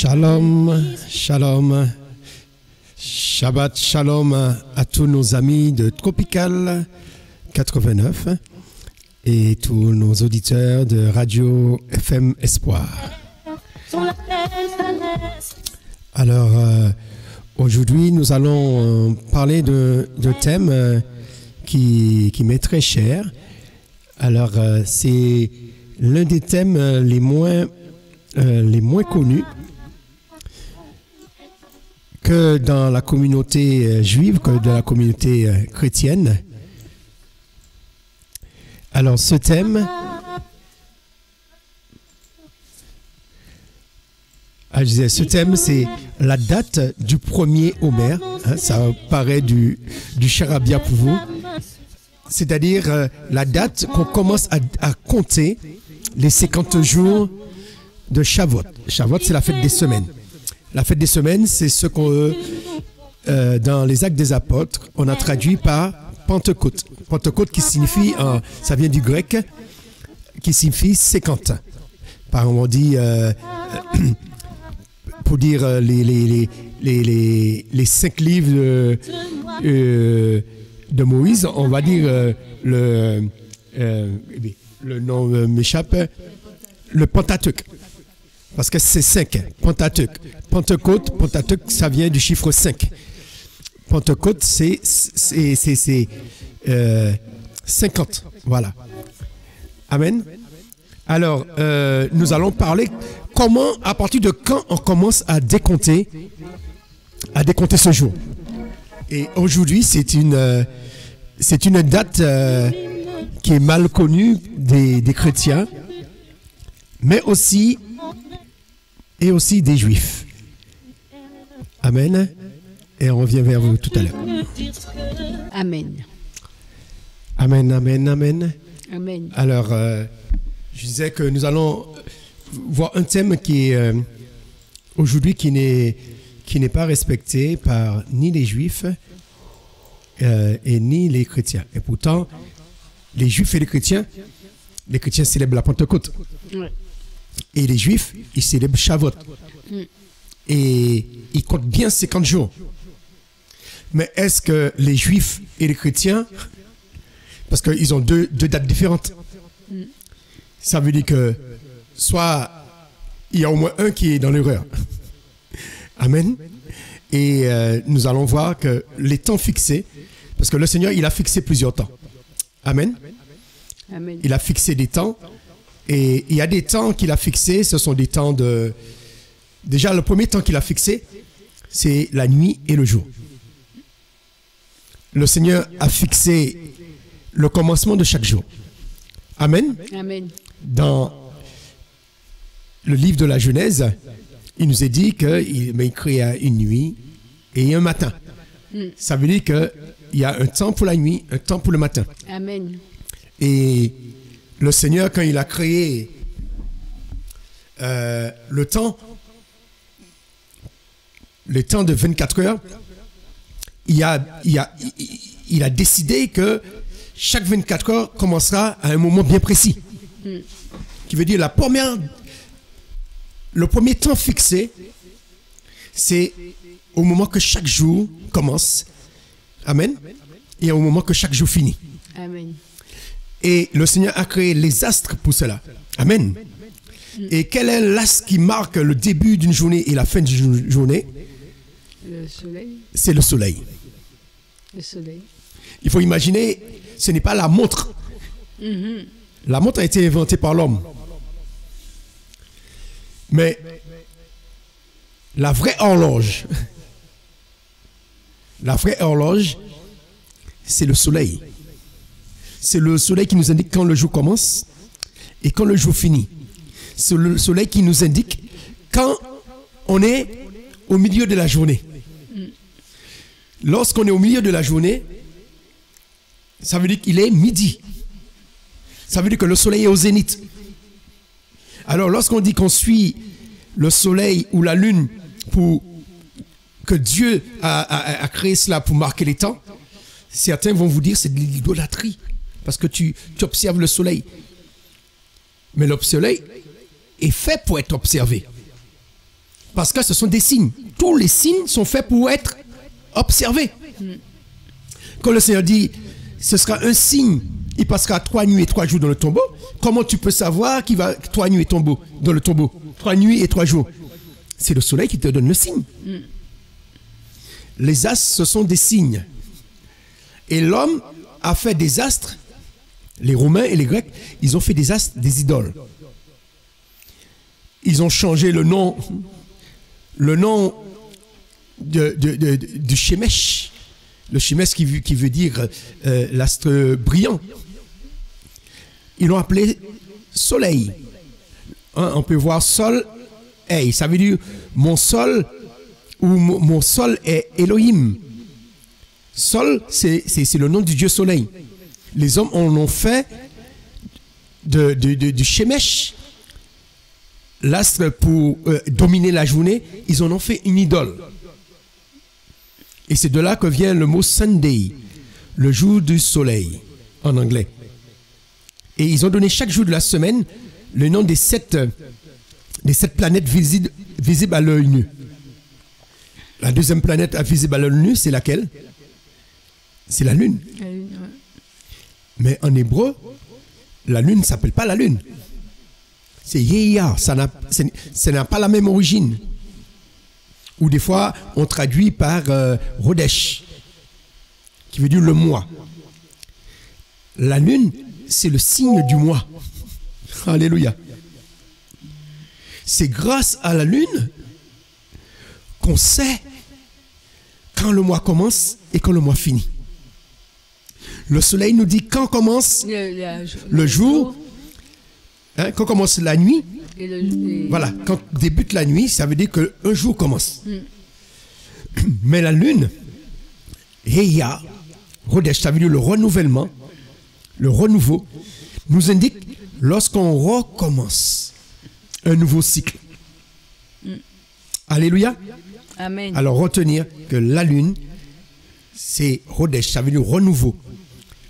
Shalom, shalom, Shabbat shalom à tous nos amis de Tropical 89 et tous nos auditeurs de Radio FM Espoir. Alors, aujourd'hui, nous allons parler d'un thème qui m'est très cher. Alors, c'est l'un des thèmes les moins connus que dans la communauté juive, que dans la communauté chrétienne. Alors, ce thème, c'est la date du premier Omer. Hein, ça paraît du charabia pour vous. C'est-à-dire la date qu'on commence à compter les 50 jours de Shavuot. Shavuot, c'est la fête des semaines. La fête des semaines, c'est ce qu'on, dans les Actes des Apôtres, on a traduit par Pentecôte. Pentecôte qui signifie, ça vient du grec, qui signifie 50. Par exemple, on dit, pour dire les 5 livres de Moïse, on va dire le nom m'échappe, le Pentateuque. Parce que c'est 5, Pentateuque. Pentecôte, ça vient du chiffre 5. Pentecôte, c'est 50. Voilà. Amen. Alors, nous allons parler comment, à partir de quand on commence à décompter ce jour. Et aujourd'hui, c'est une date qui est mal connue des chrétiens, mais aussi des juifs. Amen. Et on revient vers vous tout à l'heure. Amen. Amen, amen, amen. Amen. Alors, je disais que nous allons voir un thème qui est aujourd'hui qui n'est pas respecté par ni les juifs et ni les chrétiens. Et pourtant, les juifs et les chrétiens célèbrent la Pentecôte. Ouais. Et les juifs, ils célèbrent Shavuot. Et ils comptent bien 50 jours. Mais est-ce que les juifs et les chrétiens, parce qu'ils ont deux dates différentes, ça veut dire que soit il y a au moins un qui est dans l'erreur. Amen. Et nous allons voir que les temps fixés, parce que le Seigneur, il a fixé plusieurs temps. Amen. Amen. Il a fixé des temps. Et il y a des temps qu'il a fixés, ce sont des temps de... Déjà, le premier temps qu'il a fixé, c'est la nuit et le jour. Le Seigneur a fixé le commencement de chaque jour. Amen. Amen. Dans le livre de la Genèse, il nous est dit qu'il créa une nuit et un matin. Ça veut dire qu'il y a un temps pour la nuit, un temps pour le matin. Amen. Et le Seigneur, quand il a créé le temps de 24 heures, il a décidé que chaque 24 heures commencera à un moment bien précis. Qui veut dire le premier temps fixé, c'est au moment que chaque jour commence. Amen. Et au moment que chaque jour finit. Amen. Et le Seigneur a créé les astres pour cela. Amen. Et quel est l'astre qui marque le début d'une journée et la fin d'une journée? Le soleil. C'est le soleil. Le soleil. Il faut imaginer, ce n'est pas la montre. La montre a été inventée par l'homme. Mais la vraie horloge, c'est le soleil. C'est le soleil qui nous indique quand le jour commence et quand le jour finit. C'est le soleil qui nous indique quand on est au milieu de la journée. Lorsqu'on est au milieu de la journée, ça veut dire qu'il est midi. Ça veut dire que le soleil est au zénith. Alors, lorsqu'on dit qu'on suit le soleil ou la lune pour que Dieu a créé cela pour marquer les temps, certains vont vous dire que c'est de l'idolâtrie. Parce que tu observes le soleil. Mais le soleil est fait pour être observé. Parce que ce sont des signes. Tous les signes sont faits pour être observés. Quand le Seigneur dit, ce sera un signe, il passera 3 nuits et 3 jours dans le tombeau, comment tu peux savoir qu'il va 3 nuits et tombeau dans le tombeau? 3 nuits et 3 jours. C'est le soleil qui te donne le signe. Les astres, ce sont des signes. Et l'homme a fait des astres, les Romains et les Grecs, ils ont fait des astres des idoles. Ils ont changé le nom du Shemesh. Le Shemesh qui veut dire l'astre brillant. Ils l'ont appelé soleil. Hein, on peut voir sol, hey, ça veut dire mon sol ou mon sol est Elohim. Sol, c'est le nom du Dieu soleil. Les hommes en ont fait du Shemesh, l'astre pour dominer la journée, ils en ont fait une idole. Et c'est de là que vient le mot Sunday, le jour du soleil, en anglais. Et ils ont donné chaque jour de la semaine le nom des sept planètes visibles à l'œil nu. La deuxième planète visible à l'œil nu, c'est laquelle? C'est la lune. La lune, ouais. Mais en hébreu, la lune ne s'appelle pas la lune. C'est Yehiya, ça n'a pas la même origine. Ou des fois, on traduit par Rodesh, qui veut dire le mois. La lune, c'est le signe du mois. Alléluia. C'est grâce à la lune qu'on sait quand le mois commence et quand le mois finit. Le soleil nous dit quand commence le jour, hein, quand commence la nuit. Voilà, quand débute la nuit, ça veut dire qu'un jour commence. Mais la lune, Heya, Rodesh, ça veut dire le renouvellement, le renouveau, nous indique lorsqu'on recommence un nouveau cycle. Alléluia. Amen. Alors retenir que la lune, c'est Rodesh, ça veut dire renouveau.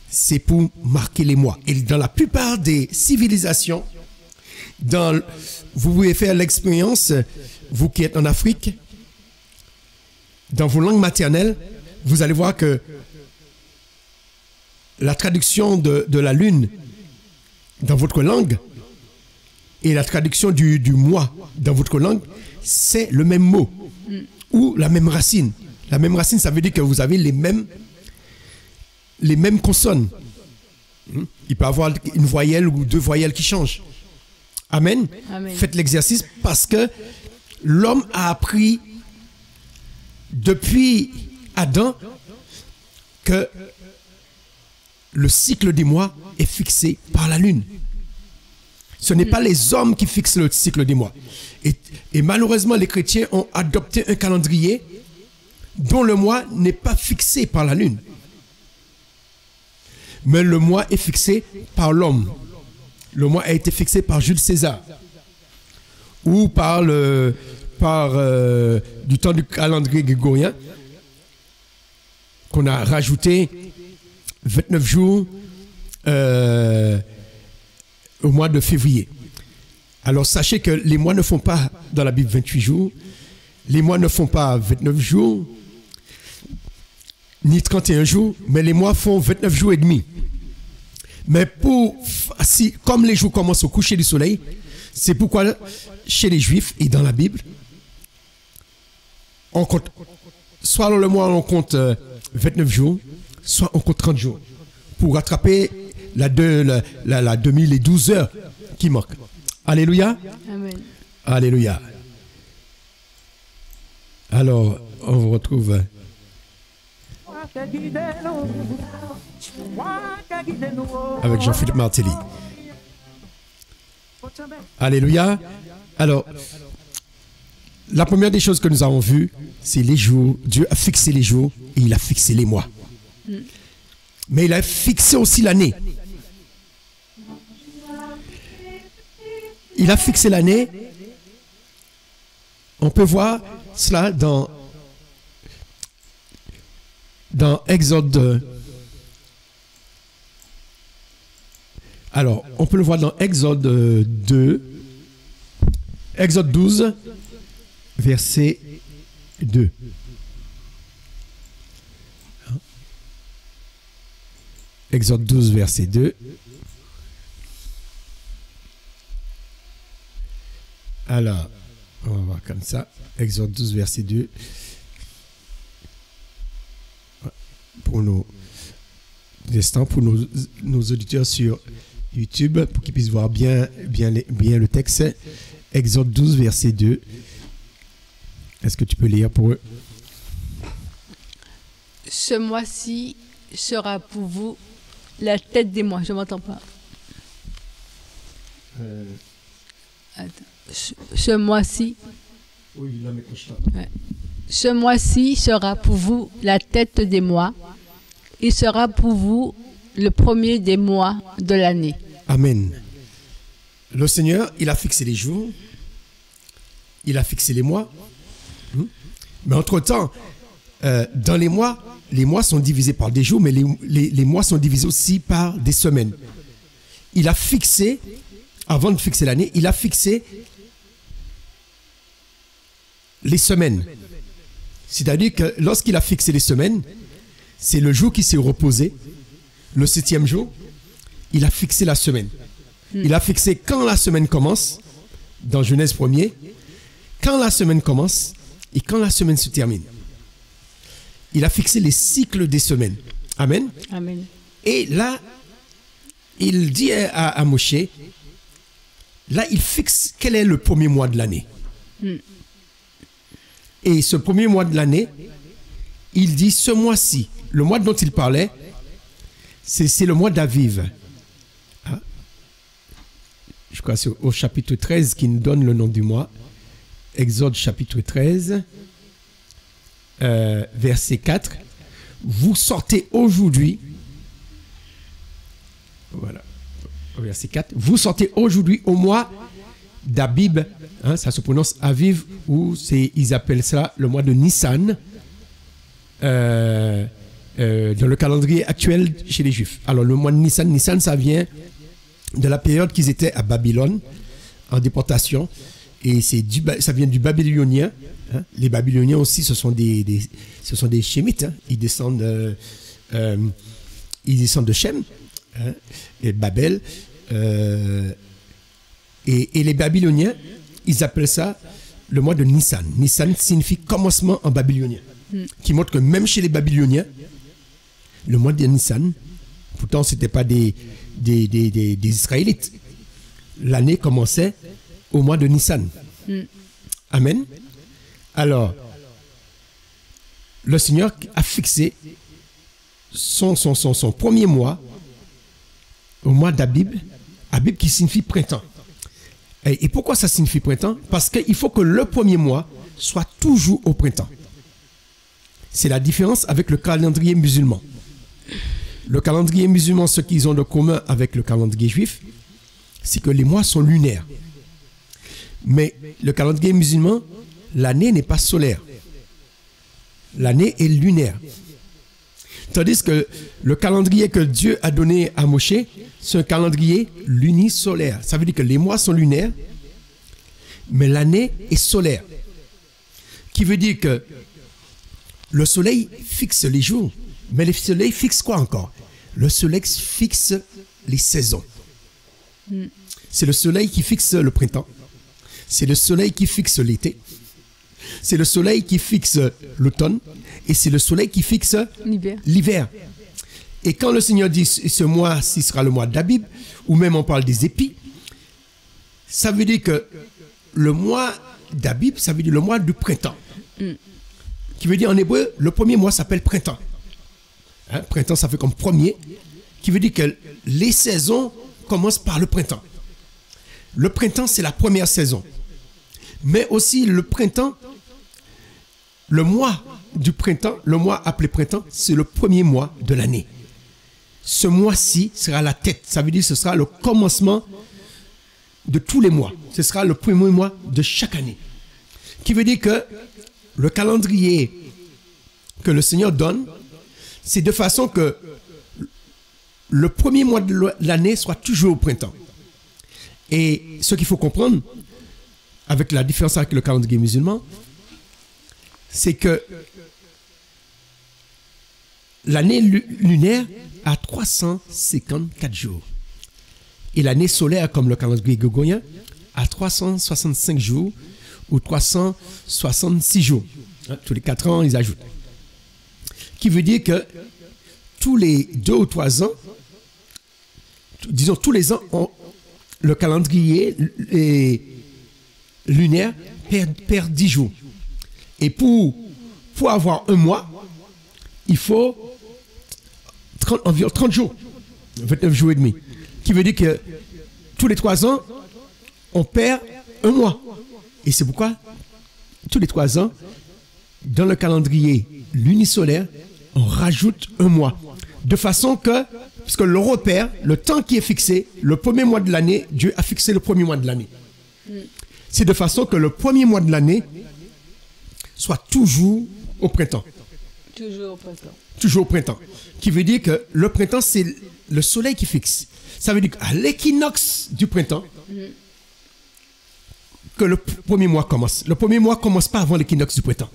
C'est pour marquer les mois. Et dans la plupart des civilisations, vous pouvez faire l'expérience, vous qui êtes en Afrique, dans vos langues maternelles, vous allez voir que la traduction de la lune dans votre langue et la traduction du mois dans votre langue, c'est le même mot ou la même racine. La même racine, ça veut dire que vous avez les mêmes consonnes. Il peut y avoir une voyelle ou 2 voyelles qui changent. Amen. Amen. Faites l'exercice parce que l'homme a appris depuis Adam que le cycle des mois est fixé par la lune. Ce n'est pas les hommes qui fixent le cycle des mois. Et malheureusement, les chrétiens ont adopté un calendrier dont le mois n'est pas fixé par la lune. Mais le mois est fixé par l'homme. Le mois a été fixé par Jules César ou par du temps du calendrier grégorien qu'on a rajouté 29 jours au mois de février. Alors sachez que les mois ne font pas dans la Bible 28 jours, les mois ne font pas 29 jours, ni 31 jours, mais les mois font 29 jours et demi. Mais comme les jours commencent au coucher du soleil, c'est pourquoi chez les Juifs et dans la Bible, on compte, soit dans le mois on compte 29 jours, soit on compte 30 jours, pour rattraper les 2012 heures qui manquent. Alléluia. Amen. Alléluia. Alors, on vous retrouve. Avec Jean-Philippe Martelly. Alléluia. Alors, la première des choses que nous avons vues, c'est les jours. Dieu a fixé les jours et il a fixé les mois. Mais il a fixé aussi l'année. Il a fixé l'année. On peut voir cela dans Exode. Alors, on peut le voir dans Exode 2, Exode 12, verset 2. Exode 12, verset 2. Alors, on va voir comme ça. Exode 12, verset 2. Pour nos auditeurs sur YouTube, pour qu'ils puissent voir bien le texte. Exode 12, verset 2. Est-ce que tu peux lire pour eux? Ce mois-ci sera pour vous la tête des mois. Je ne m'entends pas. Attends. Ce mois-ci. Oui, là, mais je t'entends. Ouais. Ce mois-ci sera pour vous la tête des mois. Il sera pour vous le premier des mois de l'année. Amen. Le Seigneur, il a fixé les jours. Il a fixé les mois. Mais entre-temps, dans les mois sont divisés par des jours, mais les mois sont divisés aussi par des semaines. Il a fixé, avant de fixer l'année, il a fixé les semaines. C'est-à-dire que lorsqu'il a fixé les semaines, c'est le jour qui s'est reposé, le 7e jour, il a fixé la semaine. Il a fixé quand la semaine commence, dans Genèse 1er, quand la semaine commence et quand la semaine se termine. Il a fixé les cycles des semaines. Amen. Amen. Et là, il dit à Moshe, là, il fixe quel est le premier mois de l'année. Et ce premier mois de l'année, il dit ce mois-ci, le mois dont il parlait, c'est le mois d'Aviv. Hein? Je crois que c'est au chapitre 13 qui nous donne le nom du mois. Exode chapitre 13, verset 4. Vous sortez aujourd'hui, voilà, verset 4, vous sortez aujourd'hui au mois d'Abib, hein, ça se prononce Aviv, ou ils appellent ça le mois de Nissan, dans le calendrier actuel chez les Juifs. Alors le mois de Nissan, ça vient de la période qu'ils étaient à Babylone, en déportation, et ça vient du babylonien. Hein. Les Babyloniens aussi, ce sont des Shémites, hein. Ils descendent de Shem, hein, et Babel. Et les Babyloniens, ils appellent ça le mois de Nissan. Nissan signifie commencement en babylonien, qui montre que même chez les Babyloniens, le mois de Nissan, pourtant ce n'était pas des Israélites. L'année commençait au mois de Nissan. Amen. Alors, le Seigneur a fixé son premier mois au mois d'Abib, Abib qui signifie printemps. Et pourquoi ça signifie printemps? Parce qu'il faut que le premier mois soit toujours au printemps. C'est la différence avec le calendrier musulman. Le calendrier musulman, ce qu'ils ont de commun avec le calendrier juif, c'est que les mois sont lunaires. Mais le calendrier musulman, l'année n'est pas solaire. L'année est lunaire. Tandis que le calendrier que Dieu a donné à Moshe, c'est un calendrier lunisolaire. Ça veut dire que les mois sont lunaires, mais l'année est solaire. Qui veut dire que le soleil fixe les jours, mais le soleil fixe quoi encore? Le soleil fixe les saisons. C'est le soleil qui fixe le printemps. C'est le soleil qui fixe l'été. C'est le soleil qui fixe l'automne. Et c'est le soleil qui fixe l'hiver. Et quand le Seigneur dit ce mois-ci sera le mois d'Abib, ou même on parle des épis, ça veut dire que le mois d'Abib, ça veut dire le mois du printemps. Qui veut dire en hébreu, le premier mois s'appelle printemps. Hein, printemps, ça fait comme premier. Qui veut dire que les saisons commencent par le printemps. Le printemps, c'est la première saison. Mais aussi le printemps, le mois du printemps, le mois appelé printemps, c'est le premier mois de l'année. Ce mois-ci sera la tête. Ça veut dire que ce sera le commencement de tous les mois. Ce sera le premier mois de chaque année. Qui veut dire que le calendrier que le Seigneur donne, c'est de façon que le premier mois de l'année soit toujours au printemps. Et ce qu'il faut comprendre, avec la différence avec le calendrier musulman, c'est que l'année lunaire a 354 jours. Et l'année solaire, comme le calendrier grégorien, a 365 jours ou 366 jours. Tous les 4 ans, ils ajoutent. Qui veut dire que tous les 2 ou 3 ans, disons tous les ans, le calendrier lunaire perd 10 jours. Et pour avoir un mois, il faut environ 30 jours, 29 jours et demi. Qui veut dire que tous les 3 ans, on perd un mois. Et c'est pourquoi, tous les 3 ans, dans le calendrier lunisolaire, on rajoute un mois. De façon que, puisque le repère, le temps qui est fixé, le premier mois de l'année, Dieu a fixé le premier mois de l'année. C'est de façon que le premier mois de l'année soit toujours au printemps. Toujours au printemps. Toujours au printemps. Qui veut dire que le printemps, c'est le soleil qui fixe. Ça veut dire qu'à l'équinoxe du printemps, que le premier mois commence. Le premier mois ne commence pas avant l'équinoxe du printemps.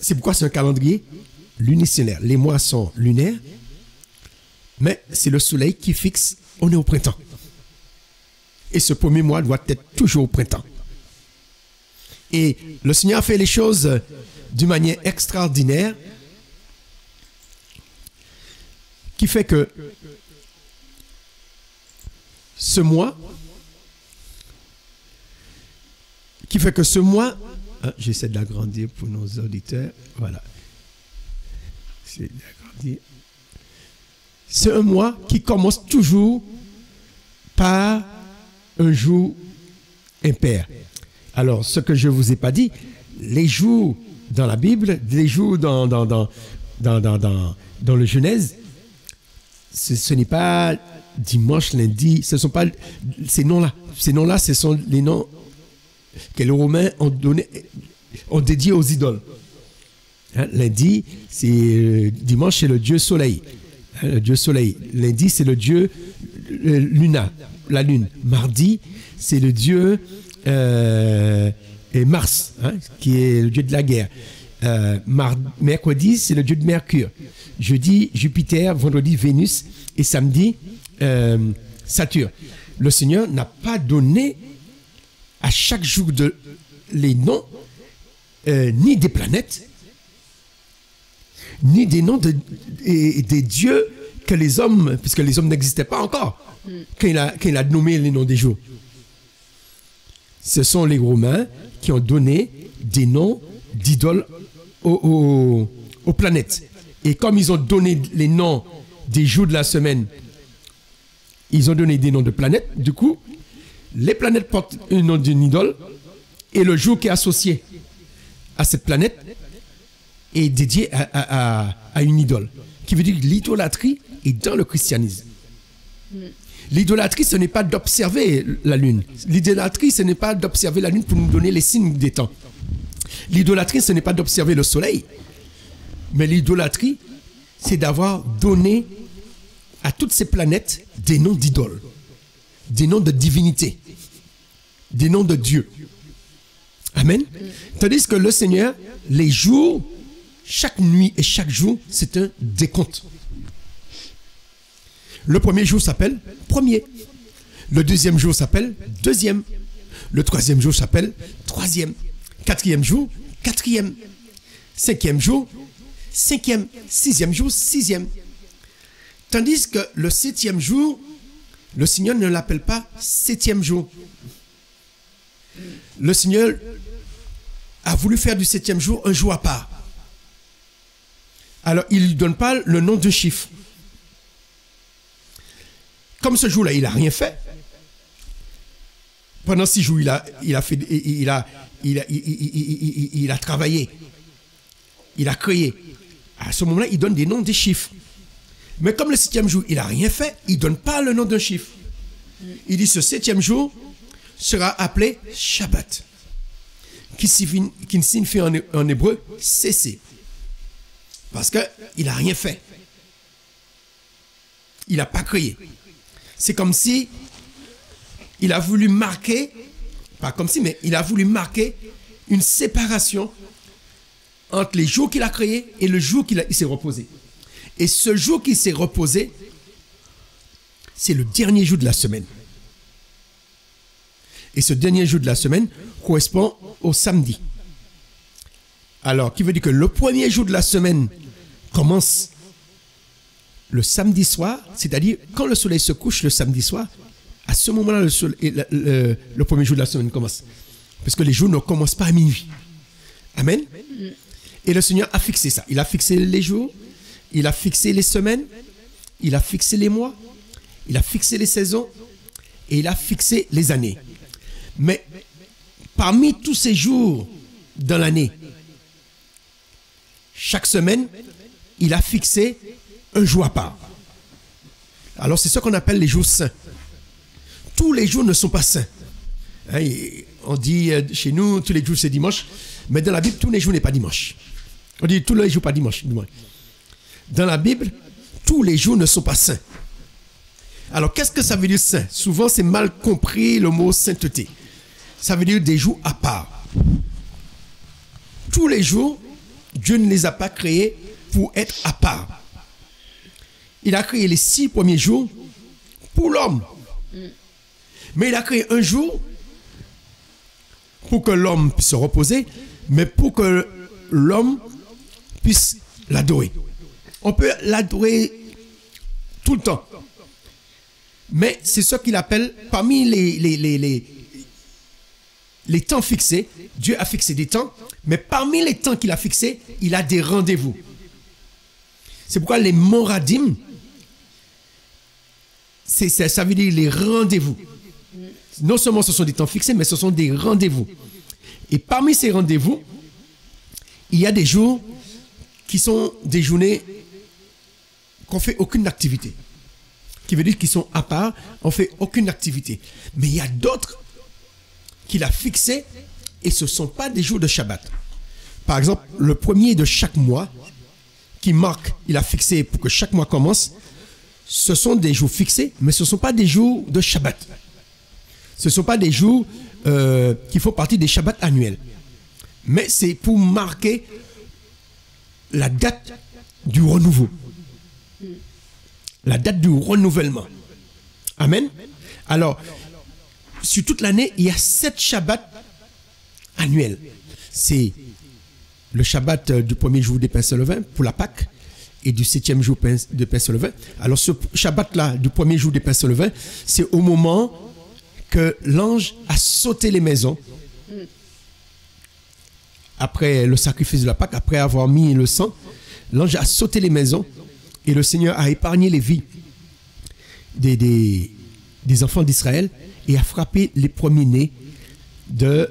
C'est pourquoi c'est un calendrier lunisolaire. Les mois sont lunaires, mais c'est le soleil qui fixe, on est au printemps. Et ce premier mois doit être toujours au printemps. Et le Seigneur a fait les choses d'une manière extraordinaire, qui fait que ce mois, j'essaie de l'agrandir pour nos auditeurs, voilà. C'est d'agrandir. C'est un mois qui commence toujours par un jour impair. Alors, ce que je ne vous ai pas dit, les jours dans la Bible, les jours dans le Genèse, ce n'est pas dimanche, lundi, ce ne sont pas ces noms-là. Ces noms-là, ce sont les noms que les Romains ont dédiés aux idoles. Lundi, c'est dimanche, c'est le dieu soleil. Le dieu soleil. Lundi, c'est le dieu Luna, la lune. Mardi, c'est le dieu Mars, qui est le dieu de la guerre. Mercredi, c'est le dieu de Mercure. Jeudi, Jupiter. Vendredi, Vénus. Et samedi, Saturne. Le Seigneur n'a pas donné à chaque jour les noms ni des planètes, ni des noms des dieux que les hommes, puisque les hommes n'existaient pas encore, quand il a nommé les noms des jours. Ce sont les Romains qui ont donné des noms d'idoles aux planètes. Et comme ils ont donné les noms des jours de la semaine, ils ont donné des noms de planètes. Du coup, les planètes portent un nom d'une idole et le jour qui est associé à cette planète est dédié à une idole. Qui veut dire que l'idolâtrie est dans le christianisme. L'idolâtrie, ce n'est pas d'observer la lune. L'idolâtrie, ce n'est pas d'observer la lune pour nous donner les signes des temps. L'idolâtrie, ce n'est pas d'observer le soleil. Mais l'idolâtrie, c'est d'avoir donné à toutes ces planètes des noms d'idoles, des noms de divinités, des noms de Dieu. Amen. Tandis que le Seigneur, les jours, chaque nuit et chaque jour, c'est un décompte. Le premier jour s'appelle premier. Le deuxième jour s'appelle deuxième. Le troisième jour s'appelle troisième. Quatrième jour, quatrième. Cinquième jour, cinquième. Sixième jour, sixième. Tandis que le septième jour, le Seigneur ne l'appelle pas septième jour. Le Seigneur a voulu faire du septième jour un jour à part. Alors, il ne lui donne pas le nom de chiffre. Comme ce jour-là, il n'a rien fait. Pendant 6 jours, il a travaillé. Il a créé. À ce moment-là, il donne des noms des chiffres. Mais comme le 7e jour, il n'a rien fait, il ne donne pas le nom d'un chiffre. Il dit ce 7e jour sera appelé Shabbat, qui signifie en hébreu cesser. Parce qu'il n'a rien fait. Il n'a pas créé. C'est comme si il a voulu marquer, pas comme si, mais il a voulu marquer une séparation entre les jours qu'il a créés et le jour il s'est reposé. Et ce jour qu'il s'est reposé, c'est le dernier jour de la semaine. Et ce dernier jour de la semaine correspond au samedi. Alors, qui veut dire que le premier jour de la semaine commence le samedi soir, c'est-à-dire quand le soleil se couche le samedi soir, à ce moment-là, le premier jour de la semaine commence. Parce que les jours ne commencent pas à minuit. Amen. Et le Seigneur a fixé ça. Il a fixé les jours, il a fixé les semaines, il a fixé les mois, il a fixé les saisons et il a fixé les années. Mais parmi tous ces jours dans l'année, chaque semaine, il a fixé un jour à part. Alors c'est ce qu'on appelle les jours saints. Tous les jours ne sont pas saints. Hein, on dit chez nous, tous les jours c'est dimanche, mais dans la Bible, tous les jours n'est pas dimanche. On dit tous les jours pas dimanche. Dans la Bible, tous les jours ne sont pas saints. Alors qu'est-ce que ça veut dire saint? Souvent c'est mal compris le mot sainteté. Ça veut dire des jours à part. Tous les jours, Dieu ne les a pas créés pour être à part. Il a créé les 6 premiers jours pour l'homme. Mais il a créé un jour pour que l'homme puisse se reposer, mais pour que l'homme puisse l'adorer. On peut l'adorer tout le temps. Mais c'est ce qu'il appelle, parmi les temps fixés, Dieu a fixé des temps, mais parmi les temps qu'il a fixés, il a des rendez-vous. C'est pourquoi les moradim, ça veut dire les rendez-vous. Non seulement ce sont des temps fixés, mais ce sont des rendez-vous. Et parmi ces rendez-vous, il y a des jours qui sont des journées qu'on ne fait aucune activité. Qui veut dire qu'ils sont à part, on ne fait aucune activité. Mais il y a d'autres qu'il a fixés et ce ne sont pas des jours de Shabbat. Par exemple, le premier de chaque mois, qui marque, il a fixé pour que chaque mois commence, ce sont des jours fixés, mais ce ne sont pas des jours de Shabbat. Ce ne sont pas des jours qui font partie des Shabbats annuels. Mais c'est pour marquer la date du renouveau. La date du renouvellement. Amen. Alors, sur toute l'année, il y a 7 Shabbats annuels. C'est le Shabbat du premier jour des pains sans levain pour la Pâque et du 7e jour de pains sans levain. Alors, ce Shabbat-là, du premier jour des pains sans levain, c'est au moment que l'ange a sauté les maisons après le sacrifice de la Pâque, après avoir mis le sang. L'ange a sauté les maisons et le Seigneur a épargné les vies des enfants d'Israël et a frappé les premiers-nés de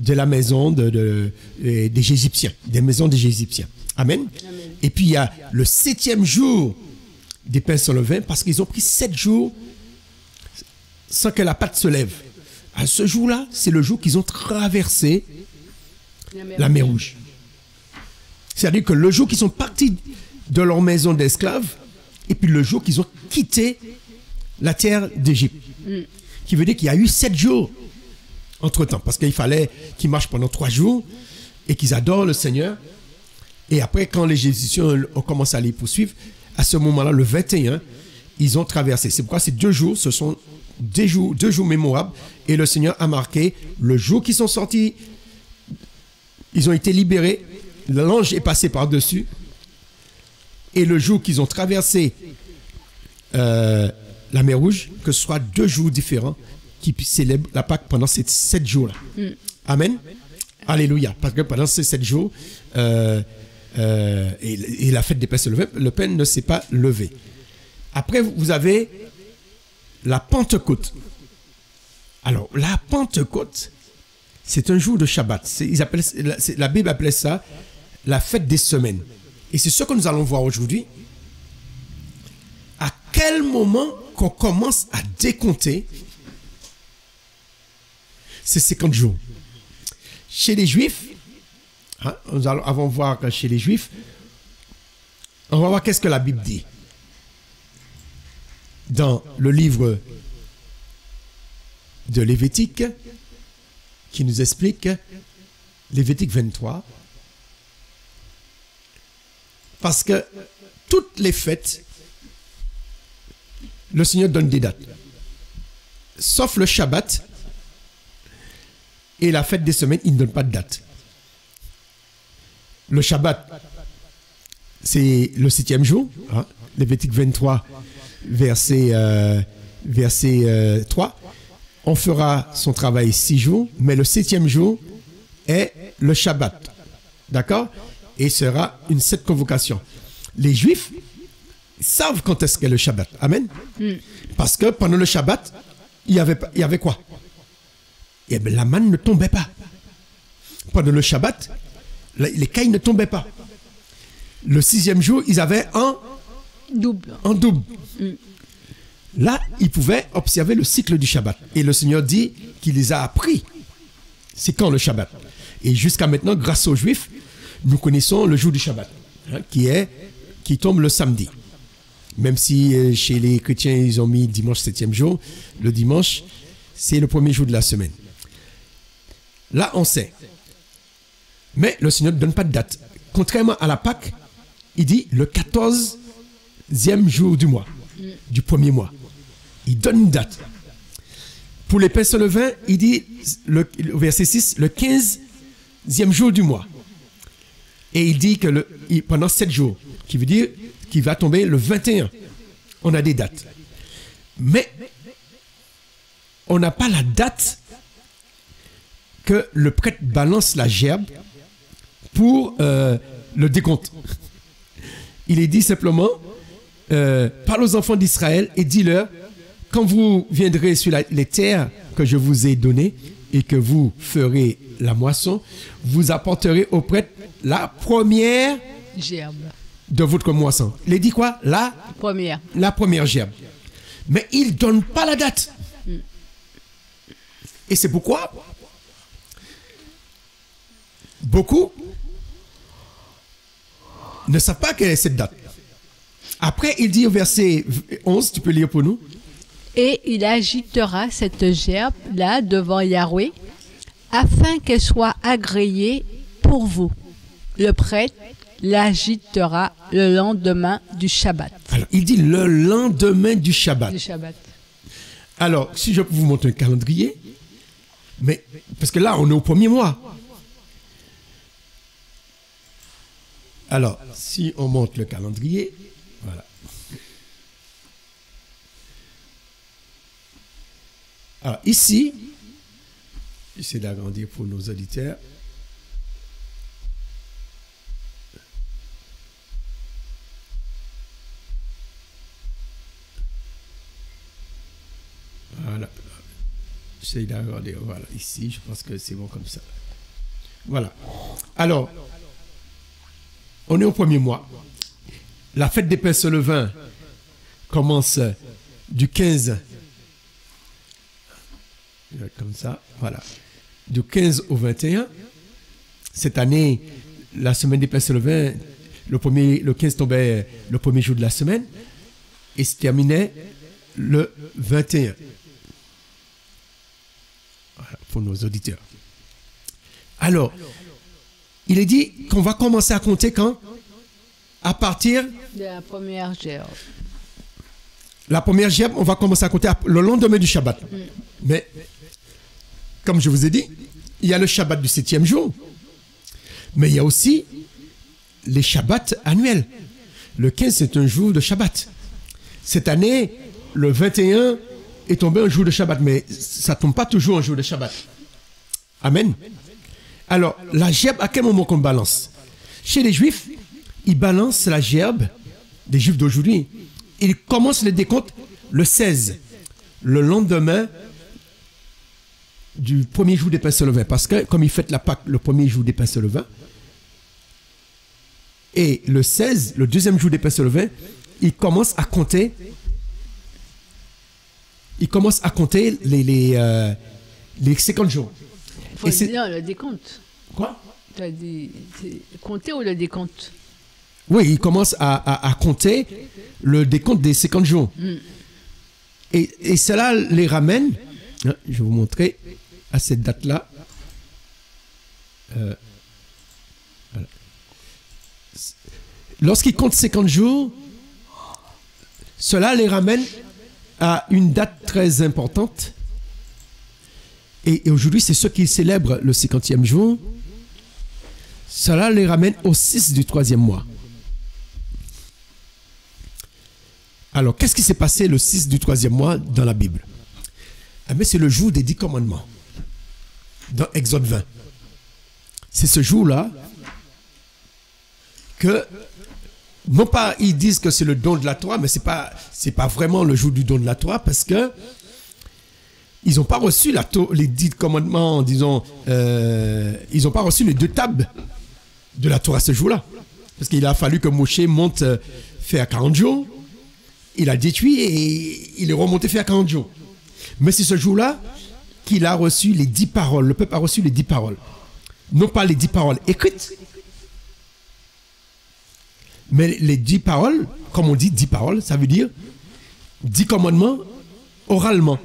la maison des Égyptiens, des maisons des Égyptiens. Amen. Amen. Et puis il y a le 7e jour des pains sans levain, parce qu'ils ont pris 7 jours sans que la pâte se lève. À ce jour-là, c'est le jour qu'ils ont traversé la mer Rouge. C'est-à-dire que le jour qu'ils sont partis de leur maison d'esclaves, et puis le jour qu'ils ont quitté la terre d'Égypte. Qui veut dire qu'il y a eu 7 jours entre-temps, parce qu'il fallait qu'ils marchent pendant 3 jours et qu'ils adorent le Seigneur. Et après, quand les Égyptiens ont commencé à les poursuivre, à ce moment-là, le 21, ils ont traversé. C'est pourquoi ces 2 jours, ce sont 2 jours mémorables. Et le Seigneur a marqué le jour qu'ils sont sortis, ils ont été libérés, l'ange est passé par-dessus. Et le jour qu'ils ont traversé la mer Rouge, que ce soit 2 jours différents qui célèbrent la Pâque pendant ces 7 jours-là. Amen. Alléluia. Parce que pendant ces 7 jours, et la fête des pains se lever, le pain ne s'est pas levé. Après, vous avez la Pentecôte. Alors, la Pentecôte, c'est un jour de Shabbat. La Bible appelait ça la fête des semaines. Et c'est ce que nous allons voir aujourd'hui. À quel moment qu'on commence à décompter ces 50 jours? Chez les Juifs, hein, nous allons voir que chez les Juifs, on va voir qu'est-ce que la Bible dit. Dans le livre de Lévitique qui nous explique Lévitique 23. Parce que toutes les fêtes, le Seigneur donne des dates. Sauf le Shabbat et la fête des semaines, il ne donne pas de date. Le Shabbat, c'est le 7e jour. Hein, Lévitique 23, verset 3. On fera son travail 6 jours, mais le 7e jour est le Shabbat. D'accord? Et sera une 7 convocation. Les Juifs savent quand est-ce qu'est le Shabbat. Amen. Parce que pendant le Shabbat, il y avait quoi? Eh bien, la manne ne tombait pas. Pendant le Shabbat, les cailles ne tombaient pas. Le 6e jour, ils avaient un double. Là, ils pouvaient observer le cycle du Shabbat. Et le Seigneur dit qu'il les a appris. C'est quand le Shabbat? Et jusqu'à maintenant, grâce aux Juifs, nous connaissons le jour du Shabbat, hein, qui tombe le samedi. Même si chez les chrétiens, ils ont mis dimanche 7e jour, le dimanche, c'est le premier jour de la semaine. Là, on sait. Mais le Seigneur ne donne pas de date. Contrairement à la Pâque, il dit le 14e jour du mois, du premier mois. Il donne une date. Pour les pains sans levain, il dit, le verset 6, le 15e jour du mois. Et il dit que pendant 7 jours, qui veut dire qu'il va tomber le 21. On a des dates. Mais on n'a pas la date que le prêtre balance la gerbe pour le décompte. Il est dit simplement, parle aux enfants d'Israël et dis-leur, quand vous viendrez sur les terres que je vous ai données et que vous ferez la moisson, vous apporterez au prêtre la première gerbe de votre moisson. Il est dit quoi? La première gerbe. Mais il ne donne pas la date. Et c'est pourquoi beaucoup ne savent pas quelle est cette date. Après, il dit au verset 11, tu peux lire pour nous. Et il agitera cette gerbe-là devant Yahweh, afin qu'elle soit agréée pour vous. Le prêtre l'agitera le lendemain du Shabbat. Alors, il dit le lendemain du Shabbat. Alors, si je peux vous montrer un calendrier, mais parce que là, on est au premier mois. Alors, si on monte le calendrier, voilà. Alors, ici, j'essaie d'agrandir pour nos auditeurs. Voilà. J'essaie d'agrandir. Voilà, ici, je pense que c'est bon comme ça. Voilà. Alors, on est au premier mois. La fête des pains sans levain commence du 15. Comme ça, voilà. Du 15 au 21. Cette année, la semaine des pains sans levain, le 15 tombait le premier jour de la semaine et se terminait le 21. Voilà, pour nos auditeurs. Alors, il est dit qu'on va commencer à compter quand? À partir de la première gerbe. La première gerbe, on va commencer à compter le lendemain du Shabbat. Mais, comme je vous ai dit, il y a le Shabbat du 7e jour. Mais il y a aussi les Shabbats annuels. Le 15, c'est un jour de Shabbat. Cette année, le 21 est tombé un jour de Shabbat, mais ça ne tombe pas toujours un jour de Shabbat. Amen. Alors, la gerbe, à quel moment qu'on balance? Chez les Juifs, ils balancent la gerbe des Juifs d'aujourd'hui. Ils commencent le décompte le 16, le lendemain du premier jour des pains sans levain. Parce que, comme ils fêtent la Pâque le premier jour des pains sans levain, et le 16, le deuxième jour des pains sans levain, ils commencent à compter. Ils commencent à compter les 50 jours. Il faut dire le décompte. Quoi? Tu as dit compter ou le décompte? Oui, ils commencent à compter le décompte des 50 jours. Et cela les ramène Je vais vous montrer à cette date-là. Voilà. Lorsqu'ils comptent 50 jours, cela les ramène à une date très importante. Et aujourd'hui, c'est ceux qui célèbrent le 50e jour. Cela les ramène au 6 du 3e mois. Alors, qu'est-ce qui s'est passé le 6 du 3e mois dans la Bible? Mais c'est le jour des 10 commandements, dans Exode 20. C'est ce jour-là que, non pas ils disent que c'est le don de la Torah, mais c'est pas vraiment le jour du don de la Torah, parce que ils n'ont pas reçu les 10 commandements, disons, ils n'ont pas reçu les 2 tables de la Torah ce jour-là. Parce qu'il a fallu que Moshe monte faire 40 jours, il a détruit et il est remonté faire 40 jours. Mais c'est ce jour-là qu'il a reçu les 10 paroles. Le peuple a reçu les 10 paroles. Non pas les 10 paroles écrites, mais les 10 paroles, comme on dit 10 paroles, ça veut dire 10 commandements oralement.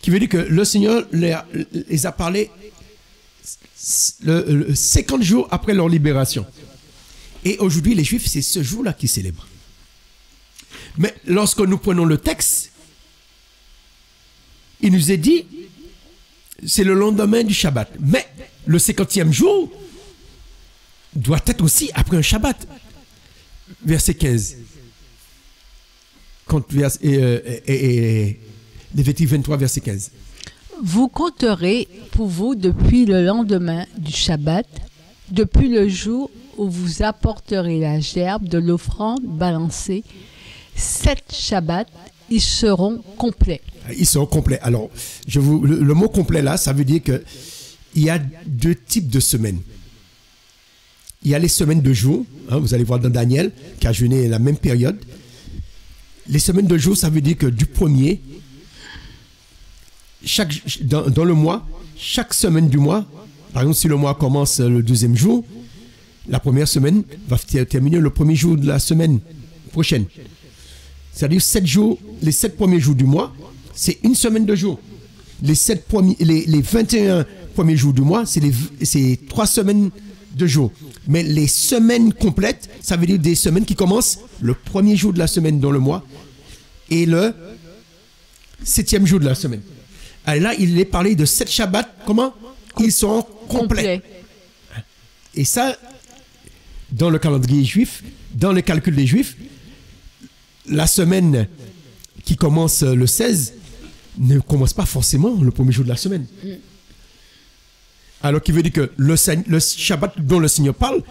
Qui veut dire que le Seigneur les a parlé 50 jours après leur libération. Et aujourd'hui, les Juifs, c'est ce jour-là qu'ils célèbrent. Mais lorsque nous prenons le texte, il nous est dit, c'est le lendemain du Shabbat. Mais le 50e jour doit être aussi après un Shabbat. Verset 15. Lévitique 23, verset 15. Vous compterez pour vous depuis le lendemain du Shabbat, depuis le jour où vous apporterez la gerbe de l'offrande balancée. 7 Shabbats, ils seront complets. Ils seront complets. Alors, le mot complet là, ça veut dire qu'il y a 2 types de semaines. Il y a les semaines de jour, vous allez voir dans Daniel, qui a jeûné la même période. Les semaines de jour, ça veut dire que du premier, dans le mois, chaque semaine du mois, par exemple, si le mois commence le 2e jour, la première semaine va terminer le premier jour de la semaine prochaine. C'est-à-dire 7 jours, les 7 premiers jours du mois, c'est une semaine de jours. Les 21 premiers jours du mois, c'est 3 semaines de jours. Mais les semaines complètes, ça veut dire des semaines qui commencent le premier jour de la semaine dans le mois et le 7e jour de la semaine. Alors là, il est parlé de 7 Shabbats, comment? Ils sont complets. Et ça, dans le calendrier juif, dans le calcul des Juifs, la semaine qui commence le 16 ne commence pas forcément le premier jour de la semaine. Alors qui veut dire que le Shabbat dont le Seigneur parle,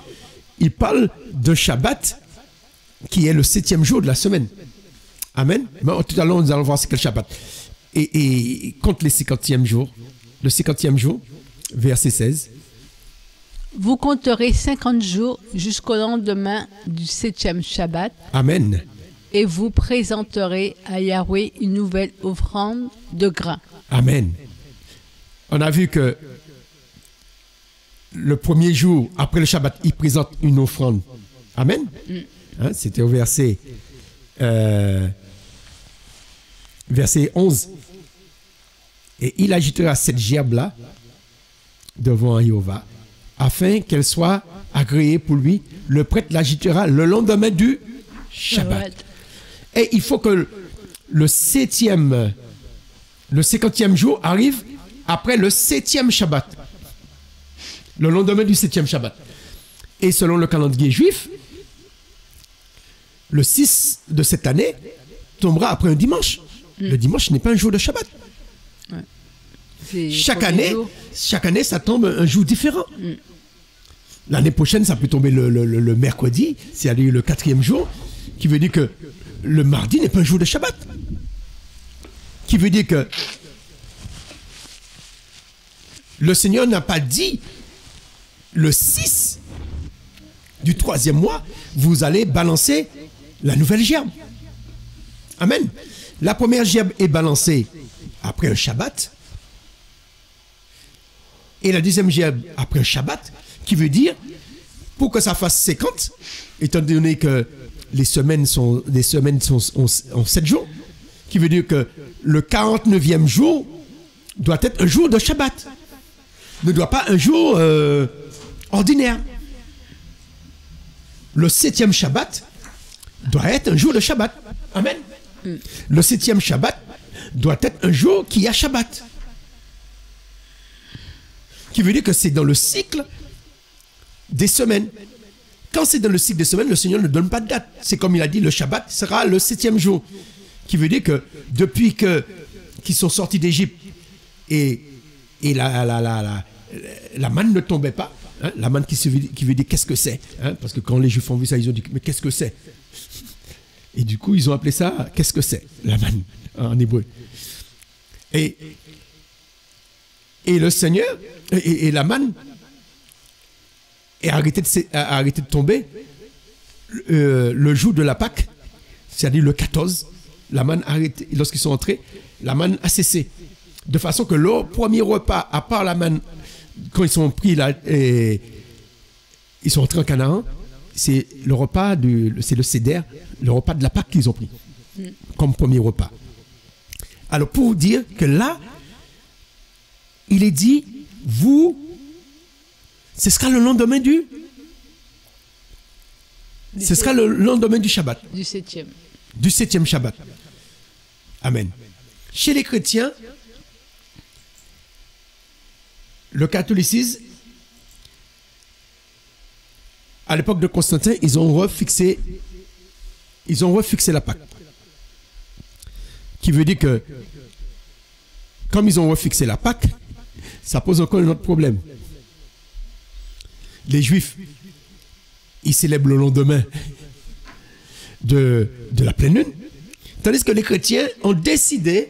il parle d'un Shabbat qui est le 7e jour de la semaine. Amen. Mais tout à l'heure, nous allons voir c'est quel Shabbat. Et compte les 50e jours, le 50e jour, verset 16. Vous compterez 50 jours jusqu'au lendemain du 7e Shabbat. Amen. Et vous présenterez à Yahweh une nouvelle offrande de grains. Amen. On a vu que le premier jour, après le Shabbat, il présente une offrande. Amen. C'était au verset 11. Et il agitera cette gerbe-là devant Jéhovah, afin qu'elle soit agréée pour lui. Le prêtre l'agitera le lendemain du Shabbat. Et il faut que le 50e jour arrive après le 7e Shabbat. Le lendemain du 7e Shabbat. Et selon le calendrier juif, le 6 de cette année tombera après un dimanche. Le dimanche n'est pas un jour de Shabbat. Chaque année, ça tombe un jour différent. L'année prochaine, ça peut tomber le mercredi, c'est-à-dire le 4e jour, qui veut dire que le mardi n'est pas un jour de Shabbat. Qui veut dire que le Seigneur n'a pas dit le 6 du 3e mois, vous allez balancer la nouvelle gerbe. Amen. La première gerbe est balancée après un Shabbat. Et la deuxième gerbe après un Shabbat, qui veut dire, pour que ça fasse 50, étant donné que les semaines ont 7 jours, qui veut dire que le 49e jour doit être un jour de Shabbat. Ne doit pas un jour ordinaire. Le 7e Shabbat doit être un jour de Shabbat. Amen. Le 7e Shabbat doit être un jour qui a Shabbat. Qui veut dire que c'est dans le cycle des semaines. Quand c'est dans le cycle des semaines, le Seigneur ne donne pas de date. C'est comme il a dit, le Shabbat sera le 7e jour. Qui veut dire que depuis qu'ils sont sortis d'Égypte et la manne ne tombait pas, hein, la manne qui veut dire qu'est-ce que c'est, hein, parce que quand les Juifs ont vu ça, ils ont dit mais qu'est-ce que c'est? Et du coup, ils ont appelé ça qu'est-ce que c'est? La manne, en hébreu. Et le Seigneur, et la manne a arrêté de tomber le jour de la Pâque, c'est-à-dire le 14. La manne a arrêté, lorsqu'ils sont entrés, la manne a cessé. De façon que leur premier repas, à part la manne, quand ils sont pris là, ils sont entrés en Canaan, c'est le repas, c'est le Seder, le repas de la Pâque qu'ils ont pris, comme premier repas. Alors pour vous dire que là, il est dit, ce sera le lendemain ce sera le lendemain du Shabbat. Du 7e. Du 7e Shabbat. Amen. Chez les chrétiens, le catholicisme, à l'époque de Constantin, ils ont refixé la Pâque. Qui veut dire que, comme ils ont refixé la Pâque, ça pose encore un autre problème. Les Juifs, ils célèbrent le lendemain de la pleine lune, tandis que les chrétiens ont décidé,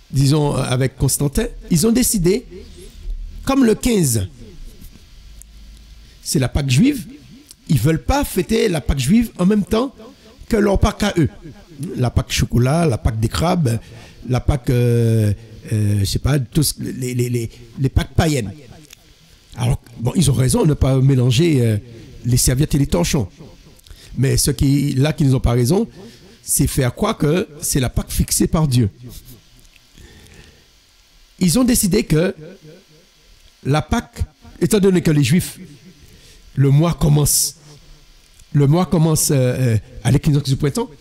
disons avec Constantin, ils ont décidé, comme le 15, c'est la Pâque juive, ils ne veulent pas fêter la Pâque juive en même temps que leur Pâque à eux. La Pâque chocolat, la Pâque des crabes, la Pâque, je ne sais pas, tous les Pâques païennes. Alors, bon, ils ont raison de ne pas mélanger les serviettes et les torchons. Mais ceux qui n'ont pas raison, c'est faire croire que c'est la Pâque fixée par Dieu. Ils ont décidé que la Pâque, étant donné que les Juifs, le mois commence à l'équinoxe du printemps,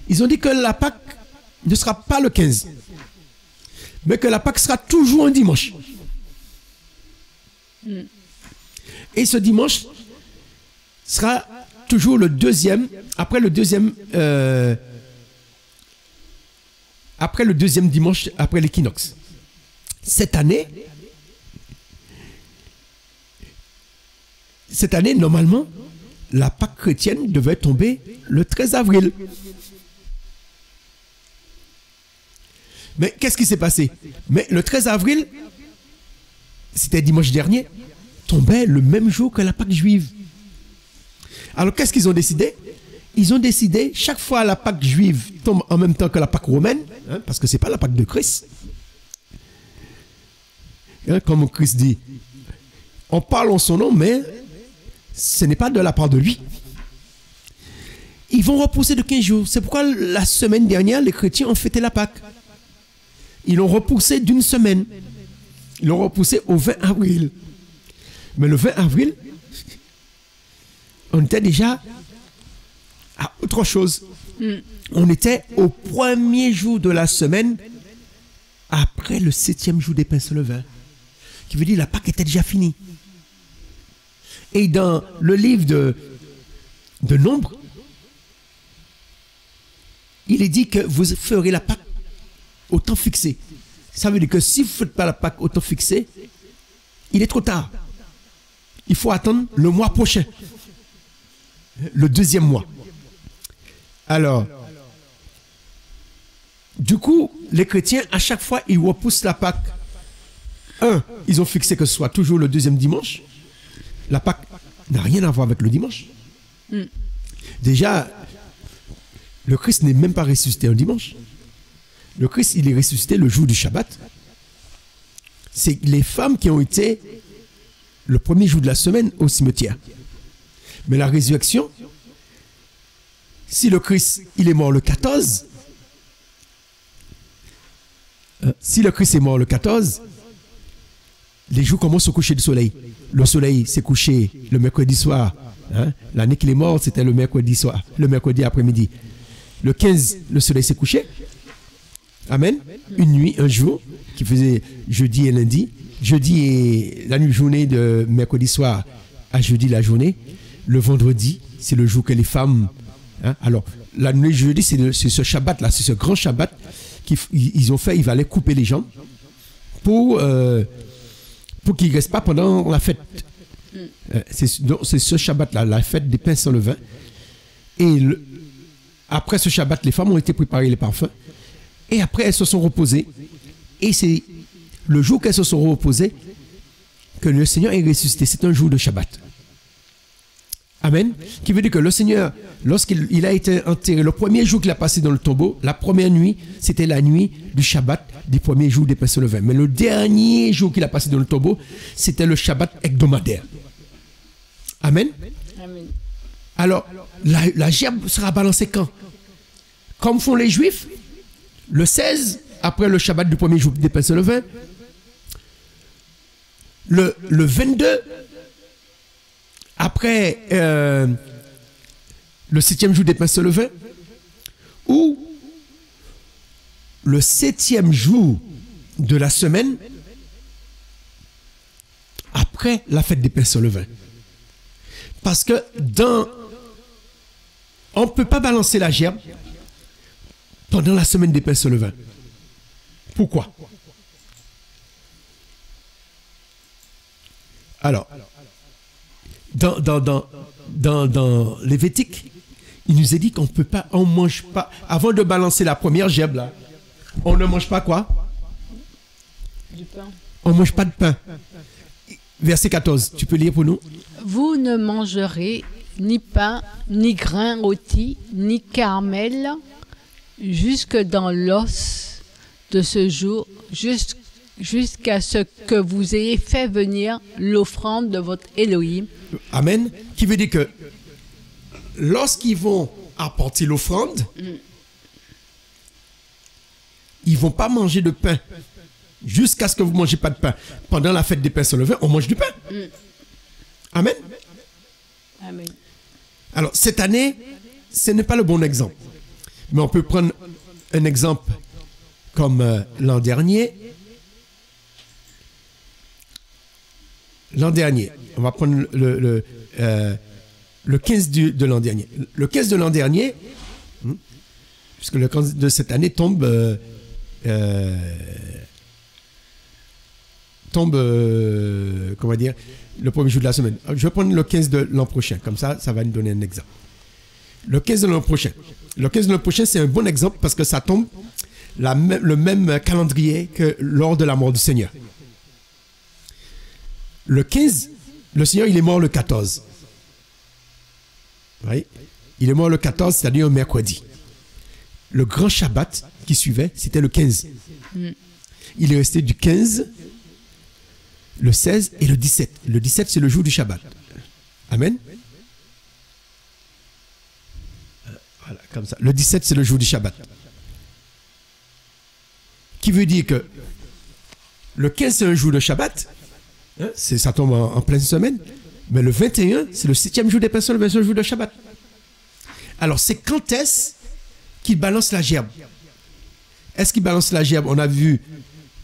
ils ont dit que la Pâque ne sera pas le 15, mais que la Pâque sera toujours un dimanche. Et ce dimanche sera toujours le deuxième, après le deuxième dimanche après l'équinoxe. Cette année, normalement, la Pâque chrétienne devait tomber le 13 avril. Mais qu'est-ce qui s'est passé? Mais le 13 avril, c'était dimanche dernier, tombait le même jour que la Pâque juive. Alors qu'est-ce qu'ils ont décidé? Ils ont décidé, chaque fois la Pâque juive tombe en même temps que la Pâque romaine, hein, parce que ce n'est pas la Pâque de Christ. Hein, comme Christ dit, on parle en son nom, mais ce n'est pas de la part de lui. Ils vont repousser de 15 jours. C'est pourquoi la semaine dernière, les chrétiens ont fêté la Pâque. Ils l'ont repoussé d'une semaine. Ils l'ont repoussé au 20 avril. Mais le 20 avril, on était déjà à autre chose. On était au premier jour de la semaine, après le 7e jour des pains sans levain. Qui veut dire que la Pâque était déjà finie. Et dans le livre de Nombre, il est dit que vous ferez la Pâque au temps fixé. Ça veut dire que si vous ne faites pas la Pâque au temps fixé, il est trop tard. Il faut attendre le mois prochain, le deuxième mois. Alors, du coup, les chrétiens, à chaque fois, ils repoussent la Pâque. Ils ont fixé que ce soit toujours le deuxième dimanche. La Pâque n'a rien à voir avec le dimanche. Déjà, le Christ n'est même pas ressuscité un dimanche. Le Christ, il est ressuscité le jour du Shabbat. C'est les femmes qui ont été le premier jour de la semaine au cimetière. Mais la résurrection, si le Christ, il est mort le 14, si le Christ est mort le 14, les jours commencent au coucher du soleil. Le soleil s'est couché le mercredi soir. Hein? L'année qu'il est mort, c'était le mercredi soir, le mercredi après-midi. Le 15, le soleil s'est couché. Amen. Une nuit, un jour, qui faisait jeudi et lundi. Jeudi et la nuit journée de mercredi soir à jeudi la journée. Le vendredi, c'est le jour que les femmes... Hein? Alors, la nuit jeudi, c'est ce Shabbat-là, c'est ce grand Shabbat qu'ils ont fait. Ils allaient couper les jambes pour qu'ils ne restent pas pendant la fête. C'est ce Shabbat-là, la fête des pains sans levain. Et après ce Shabbat, les femmes ont été préparées les parfums. Et après, elles se sont reposées. Et c'est le jour qu'elles se sont reposées que le Seigneur est ressuscité. C'est un jour de Shabbat. Amen. Qui veut dire que le Seigneur, lorsqu'il a été enterré, le premier jour qu'il a passé dans le tombeau, la première nuit, c'était la nuit du Shabbat, du premier jour des pains sans levain. Mais le dernier jour qu'il a passé dans le tombeau, c'était le Shabbat hebdomadaire. Amen. Amen. Alors, la gerbe sera balancée quand? Comme font les Juifs, le 16, après le Shabbat du premier jour des pains sans levain, le 22, après le 7e jour des pains sans levain, ou le 7e jour de la semaine, après la fête des pains sans levain. Parce que on ne peut pas balancer la gerbe pendant la semaine des pains sans levain. Pourquoi? Alors, dans Lévitique, il nous est dit qu'on ne peut pas, on mange pas, avant de balancer la première gerbe là, on ne mange pas quoi? Du pain. On ne mange pas de pain. Verset 14, tu peux lire pour nous? Vous ne mangerez ni pain, ni grain rôti, ni caramel, jusque dans l'os de ce jour, jusqu'à ce que vous ayez fait venir l'offrande de votre Elohim. Amen. Qui veut dire que lorsqu'ils vont apporter l'offrande, ils ne vont pas manger de pain jusqu'à ce que vous ne mangez pas de pain. Pendant la fête des pains sans levain, on mange du pain. Amen. Amen. Alors, cette année, ce n'est pas le bon exemple. Mais on peut prendre un exemple comme l'an dernier. L'an dernier, on va prendre le 15 de l'an dernier. Le 15 de l'an dernier, puisque le 15 de cette année tombe comment dire, le premier jour de la semaine. Je vais prendre le 15 de l'an prochain, comme ça va nous donner un exemple. Le 15 de l'an prochain. Le 15 de l'an prochain, c'est un bon exemple parce que ça tombe le même calendrier que lors de la mort du Seigneur. Le 15, le Seigneur, il est mort le 14. Oui. Il est mort le 14, c'est-à-dire un mercredi. Le grand Shabbat qui suivait, c'était le 15. Il est resté du 15, le 16 et le 17. Le 17, c'est le jour du Shabbat. Amen. Voilà, comme ça. Le 17, c'est le jour du Shabbat. Qui veut dire que le 15, c'est un jour de Shabbat. Hein, ça tombe en pleine semaine. Mais le 21, c'est le 7e jour des pains sans levain, le jour de Shabbat. Alors, c'est quand est-ce qu'il balance la gerbe? Est-ce qu'il balance la gerbe? On a vu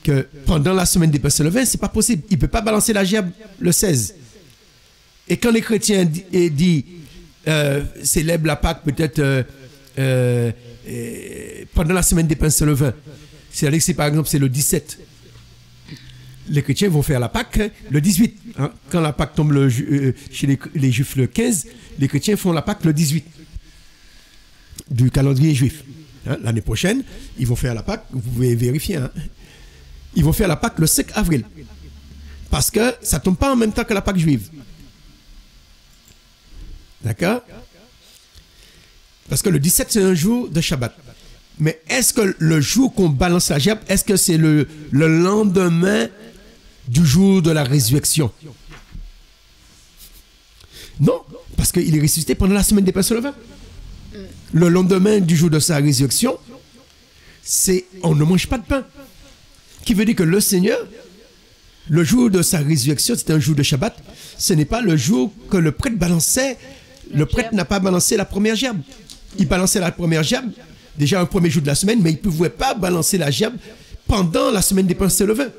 que pendant la semaine des pains sans levain, c'est pas possible. Il ne peut pas balancer la gerbe le 16. Et quand les chrétiens célèbrent la Pâque peut-être pendant la semaine des pains sans levain, c'est-à-dire que par exemple c'est le 17. Les chrétiens vont faire la Pâque le 18. Hein. Quand la Pâque tombe chez les Juifs le 15, les chrétiens font la Pâque le 18 du calendrier juif. Hein. L'année prochaine, ils vont faire la Pâque, vous pouvez vérifier, hein. Ils vont faire la Pâque le 5 avril. Parce que ça ne tombe pas en même temps que la Pâque juive. D'accord? Parce que le 17, c'est un jour de Shabbat. Mais est-ce que le jour qu'on balance la gerbe, est-ce que c'est le lendemain du jour de la résurrection? Non, parce qu'il est ressuscité pendant la semaine des pains sans levain. Le lendemain du jour de sa résurrection, on ne mange pas de pain. Qui veut dire que le Seigneur, le jour de sa résurrection, c'était un jour de Shabbat. Ce n'est pas le jour que le prêtre balançait. Le prêtre n'a pas balancé la première gerbe. Il balançait la première gerbe, déjà un premier jour de la semaine, mais il ne pouvait pas balancer la gerbe pendant la semaine des pains sans levain.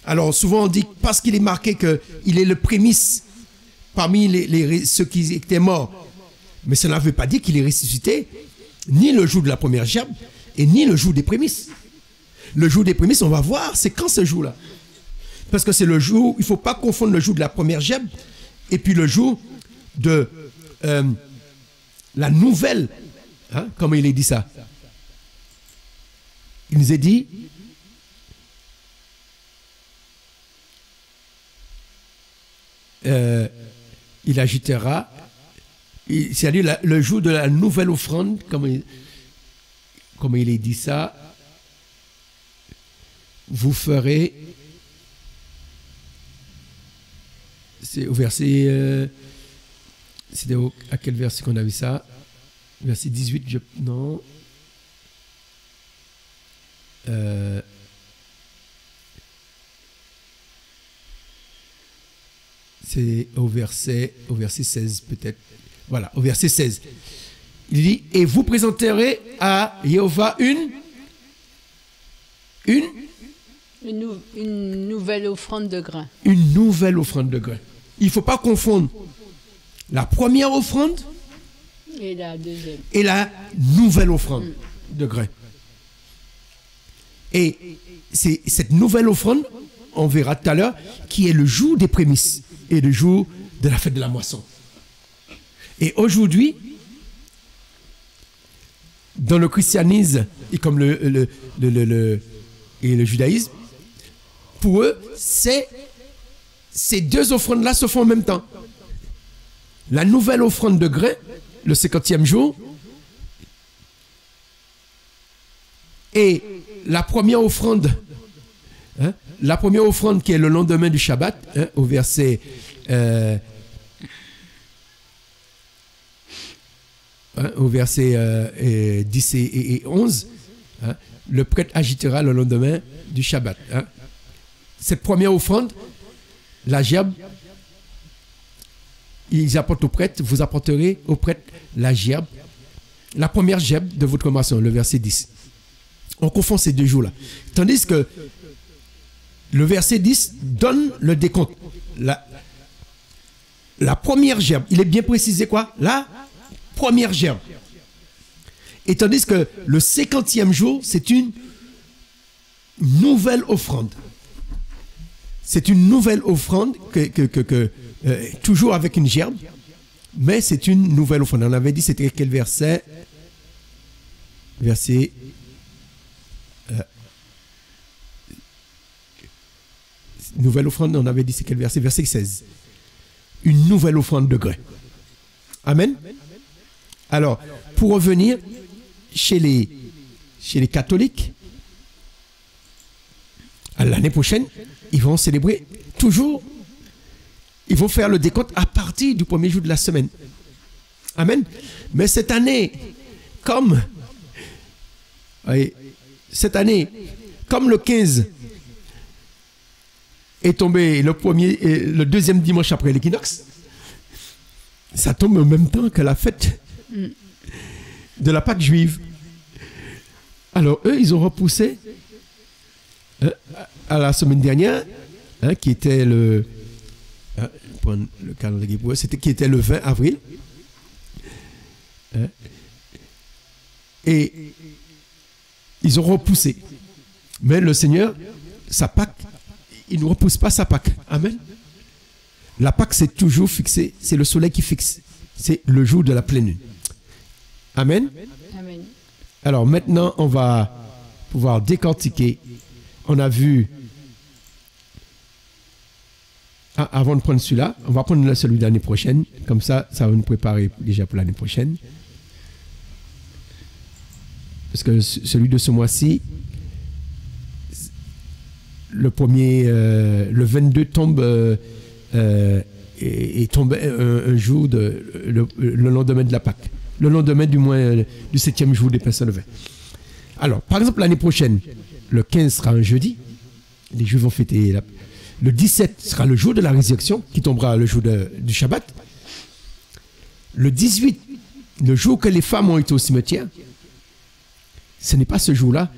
Alors souvent on dit, parce qu'il est marqué qu'il est le prémisse parmi ceux qui étaient morts. Mais ça ne veut pas dire qu'il est ressuscité, ni le jour de la première gerbe, et ni le jour des prémices. Le jour des prémices, on va voir, c'est quand ce jour-là. Parce que c'est le jour, il ne faut pas confondre le jour de la première gerbe et puis le jour de la nouvelle. Hein, comment il est dit ça? Il nous est dit, il agitera, c'est-à-dire le jour de la nouvelle offrande, comme il est dit ça, vous ferez, c'est au verset, c'était à quel verset qu'on a vu ça? Verset 18, non. C'est au verset 16 peut-être. Voilà, au verset 16. Il dit, et vous présenterez à Jéhovah une nouvelle offrande de grain. Une nouvelle offrande de grain. Il ne faut pas confondre la première offrande et la deuxième. Et la nouvelle offrande de grain. Et c'est cette nouvelle offrande, on verra tout à l'heure, qui est le jour des prémices et le jour de la fête de la moisson. Et aujourd'hui, dans le christianisme et comme le judaïsme, pour eux, ces deux offrandes-là se font en même temps. La nouvelle offrande de grain, le 50e jour, et la première offrande, qui est le lendemain du Shabbat, au verset 10 et 11, le prêtre agitera le lendemain du Shabbat. Cette première offrande, la gerbe, ils apportent au prêtre, vous apporterez au prêtre la gerbe, la première gerbe de votre moisson, le verset 10. On confond ces deux jours-là. Tandis que le verset 10 donne le décompte. La première gerbe, il est bien précisé quoi? La première gerbe. Et tandis que le 50e jour, c'est une nouvelle offrande. C'est une nouvelle offrande, toujours avec une gerbe, mais c'est une nouvelle offrande. On avait dit, c'était quel verset? Verset... nouvelle offrande, on avait dit, c'est quel verset? Verset 16. Une nouvelle offrande de grain. Amen. Alors, pour revenir, chez les catholiques, à l'année prochaine, ils vont célébrer toujours, ils vont faire le décompte à partir du premier jour de la semaine. Amen. Mais cette année, comme le 15 est tombé le deuxième dimanche après l'équinoxe, ça tombe en même temps que la fête de la Pâque juive. Alors eux, ils ont repoussé à la semaine dernière, qui était le calendrier pour eux, qui était le 20 avril. Et ils ont repoussé. Mais le Seigneur, sa Pâque, il ne repousse pas sa Pâque. Amen. La Pâque, c'est toujours fixé. C'est le soleil qui fixe. C'est le jour de la pleine lune. Amen. Amen. Alors maintenant, on va pouvoir décortiquer. On a vu... avant de prendre celui-là, on va prendre celui de l'année prochaine. Comme ça, ça va nous préparer déjà pour l'année prochaine. Parce que celui de ce mois-ci, le 22 tombe et tombe un jour le lendemain de la Pâque. le lendemain du mois du 7e jour des pains sans levain. Alors, par exemple, l'année prochaine, le 15 sera un jeudi. Les Juifs vont fêter. Le 17 sera le jour de la résurrection, qui tombera le jour du Shabbat. Le 18, le jour que les femmes ont été au cimetière, ce n'est pas ce jour-là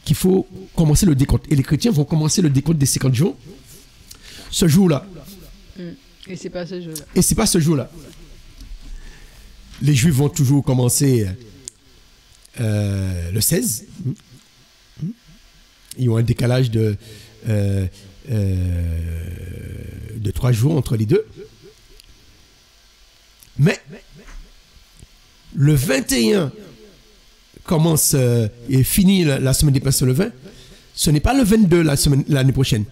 qu'il faut commencer le décompte. Et les chrétiens vont commencer le décompte des 50 jours ce jour-là. Et c'est pas ce jour-là. Et c'est pas ce jour-là. Les Juifs vont toujours commencer le 16. Ils ont un décalage de 3 jours entre les deux. Mais le 21 commence et finit la semaine des pains sans levain. Ce n'est pas le 22 l'année prochaine.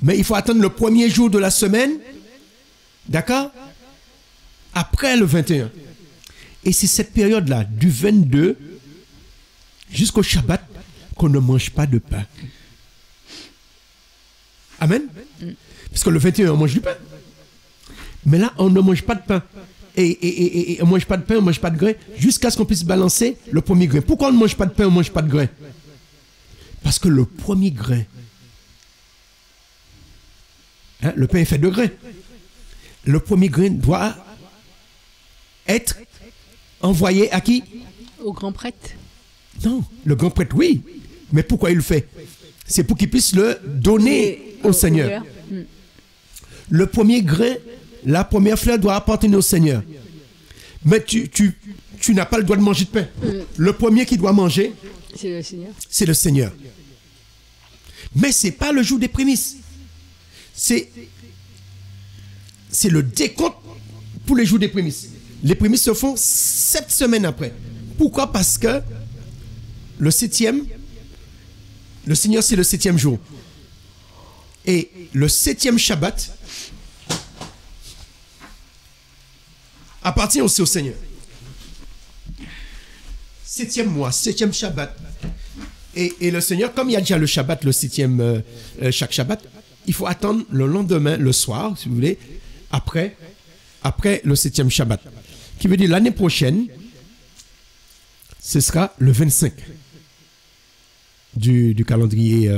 Mais il faut attendre le premier jour de la semaine. D'accord? Après le 21. Et c'est cette période-là, du 22 jusqu'au Shabbat, qu'on ne mange pas de pain. Amen? Parce que le 21, on mange du pain. Mais là, on ne mange pas de pain. Et on ne mange pas de pain, on ne mange pas de grain, jusqu'à ce qu'on puisse balancer le premier grain. Pourquoi on ne mange pas de pain, on ne mange pas de grain? Parce que le premier grain, le pain est fait de grains. Le premier grain doit être envoyé à qui? Au grand prêtre. Non, le grand prêtre, oui. Mais pourquoi il le fait? C'est pour qu'il puisse le donner au Seigneur. Le premier grain, la première fleur doit appartenir au Seigneur. Mais tu n'as pas le droit de manger de pain. Le premier qui doit manger, c'est le Seigneur. C'est le Seigneur. Mais ce n'est pas le jour des prémices. C'est le décompte pour les jours des prémices. Les prémices se font 7 semaines après. Pourquoi? Parce que le Seigneur, c'est le 7e jour. Et le 7e Shabbat appartient aussi au Seigneur. 7e mois, 7e Shabbat. Et le Seigneur, comme il y a déjà le Shabbat, le 7e, chaque Shabbat, il faut attendre le lendemain, le soir, si vous voulez, après le 7e Shabbat. Qui veut dire l'année prochaine, ce sera le 25 du calendrier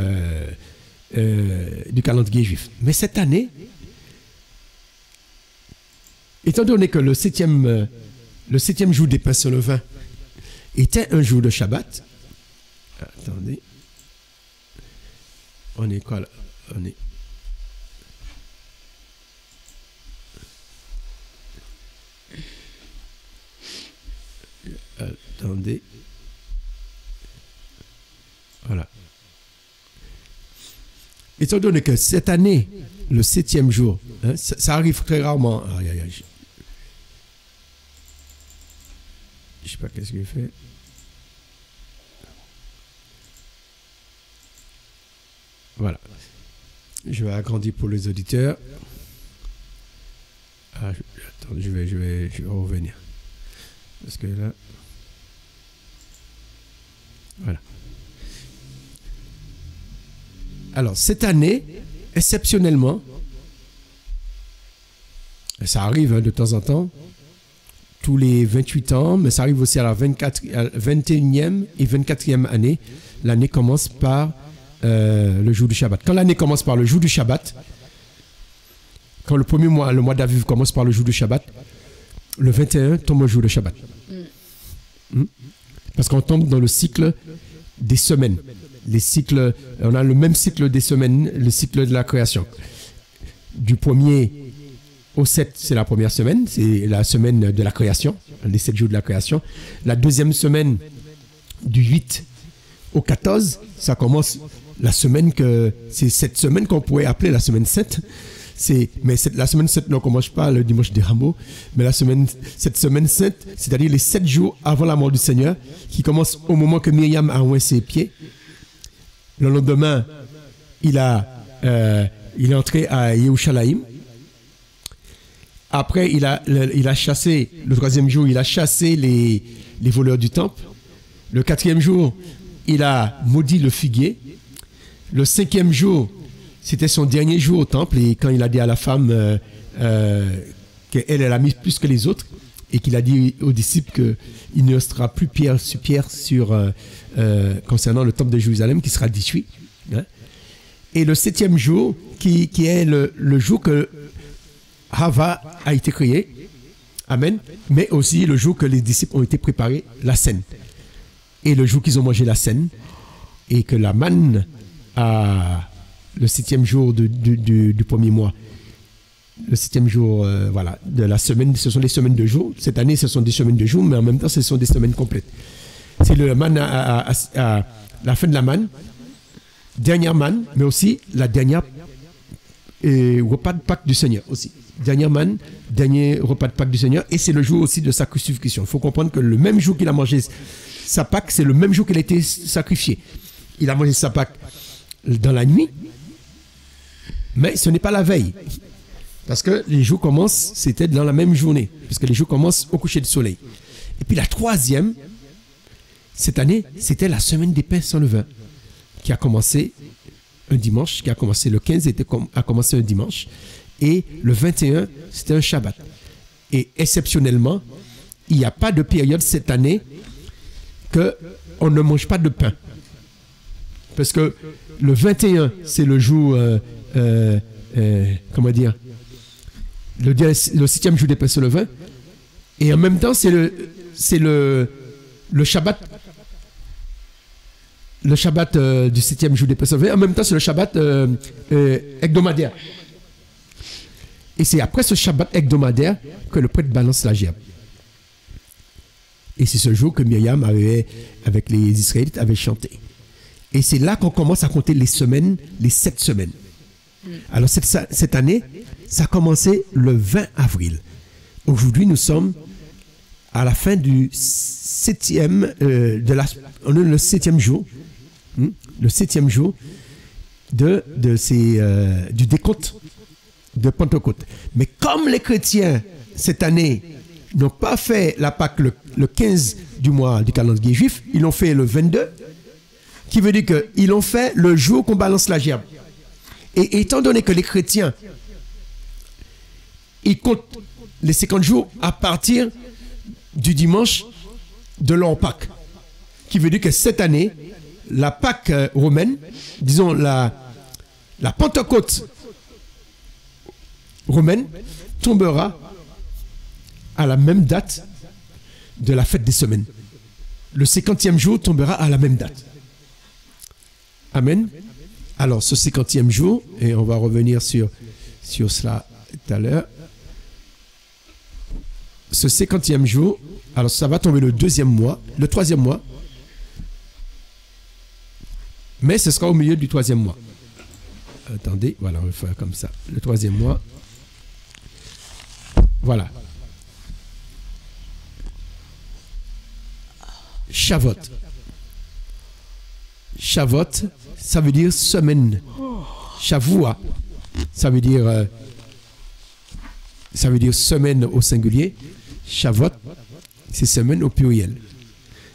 juif. Mais cette année, étant donné que le 7e jour des pains sans levain était un jour de Shabbat, attendez, on est quoi là? On est... Attendez. Voilà. Étant donné que cette année, le 7e jour, ça arrive très rarement. Aïe, aïe, aïe. Je ne sais pas qu'est-ce qu'il fait. Voilà. Je vais agrandir pour les auditeurs. Attends, je vais revenir. Parce que là... Voilà. Alors, cette année, exceptionnellement, ça arrive de temps en temps, tous les 28 ans, mais ça arrive aussi à la 21e et 24e année, l'année commence par le jour du Shabbat. Quand l'année commence par le jour du Shabbat, quand le premier mois, le mois d'Aviv commence par le jour du Shabbat, le 21 tombe au jour de Shabbat. Parce qu'on tombe dans le cycle des semaines. Les cycles, on a le même cycle des semaines, le cycle de la création. Du 1er au 7, c'est la première semaine, c'est la semaine de la création, les 7 jours de la création. La deuxième semaine, du 8 au 14, ça commence la semaine c'est cette semaine qu'on pourrait appeler la semaine 7. Mais la semaine 7 ne commence pas le dimanche des rameaux, mais cette semaine 7, c'est-à-dire les 7 jours avant la mort du Seigneur, qui commence au moment que Myriam a oint ses pieds. Le lendemain, il est entré à Yerushalayim. Après, il a chassé, le 3e jour, il a chassé les voleurs du temple. Le 4e jour, il a maudit le figuier. Le 5e jour, c'était son dernier jour au temple, et quand il a dit à la femme qu'elle a mis plus que les autres, et qu'il a dit aux disciples qu'il ne restera plus pierre concernant le temple de Jérusalem qui sera détruit. Hein. Et le 7e jour, qui est le jour que Hava a été créé, amen, mais aussi le jour que les disciples ont été préparés, la scène. Et le jour qu'ils ont mangé la scène, et que la manne, le 7e jour du premier mois, le 7e jour voilà, de la semaine, ce sont des semaines de jours. Cette année, ce sont des semaines de jours, mais en même temps, ce sont des semaines complètes. C'est le manne à la fin de la manne, dernière manne, mais aussi la dernière repas de Pâques du Seigneur aussi. Dernière manne, dernier repas de Pâques du Seigneur, et c'est le jour aussi de sa crucifixion. Il faut comprendre que le même jour qu'il a mangé sa Pâque, c'est le même jour qu'il a été sacrifié. Il a mangé sa Pâque dans la nuit, mais ce n'est pas la veille. Parce que les jours commencent, c'était dans la même journée, parce que les jours commencent au coucher du soleil. Et puis la troisième, cette année, c'était la semaine des pains sans levain, qui a commencé un dimanche, qui a commencé le 15, a commencé un dimanche, et le 21, c'était un Shabbat. Et exceptionnellement, il n'y a pas de période cette année qu'on ne mange pas de pain. Parce que le 21, c'est le jour, comment dire, le 7e jour des pains sans levain, et en même temps, c'est le Shabbat. Le Shabbat du 7e jour des pains sans levain, en même temps, c'est le Shabbat hebdomadaire. Et c'est après ce Shabbat hebdomadaire que le prêtre balance la gerbe. Et c'est ce jour que Myriam avec les Israélites, avait chanté. Et c'est là qu'on commence à compter les semaines, les 7 semaines. Alors cette année, ça a commencé le 20 avril. Aujourd'hui, nous sommes à la fin du 7e, le 7e jour, le 7e jour du décompte de Pentecôte. Mais comme les chrétiens, cette année, n'ont pas fait la Pâque le 15 du mois du calendrier juif, ils l'ont fait le 22, qui veut dire qu'ils l'ont fait le jour qu'on balance la gerbe. Et étant donné que les chrétiens, ils comptent les 50 jours à partir du dimanche de leur Pâque, qui veut dire que cette année, la Pâque romaine, disons la Pentecôte romaine, tombera à la même date de la fête des semaines. Le 50e jour tombera à la même date. Amen. Alors, ce 50e jour, et on va revenir sur cela tout à l'heure. Ce 50e jour, alors ça va tomber le 2e mois, le 3e mois, mais ce sera au milieu du 3e mois. Attendez, voilà, on va faire comme ça. Le 3e mois. Voilà. Shavuot. Shavuot, ça veut dire semaine. Shavua, ça veut dire semaine au singulier. Shavuot, c'est semaine au pluriel.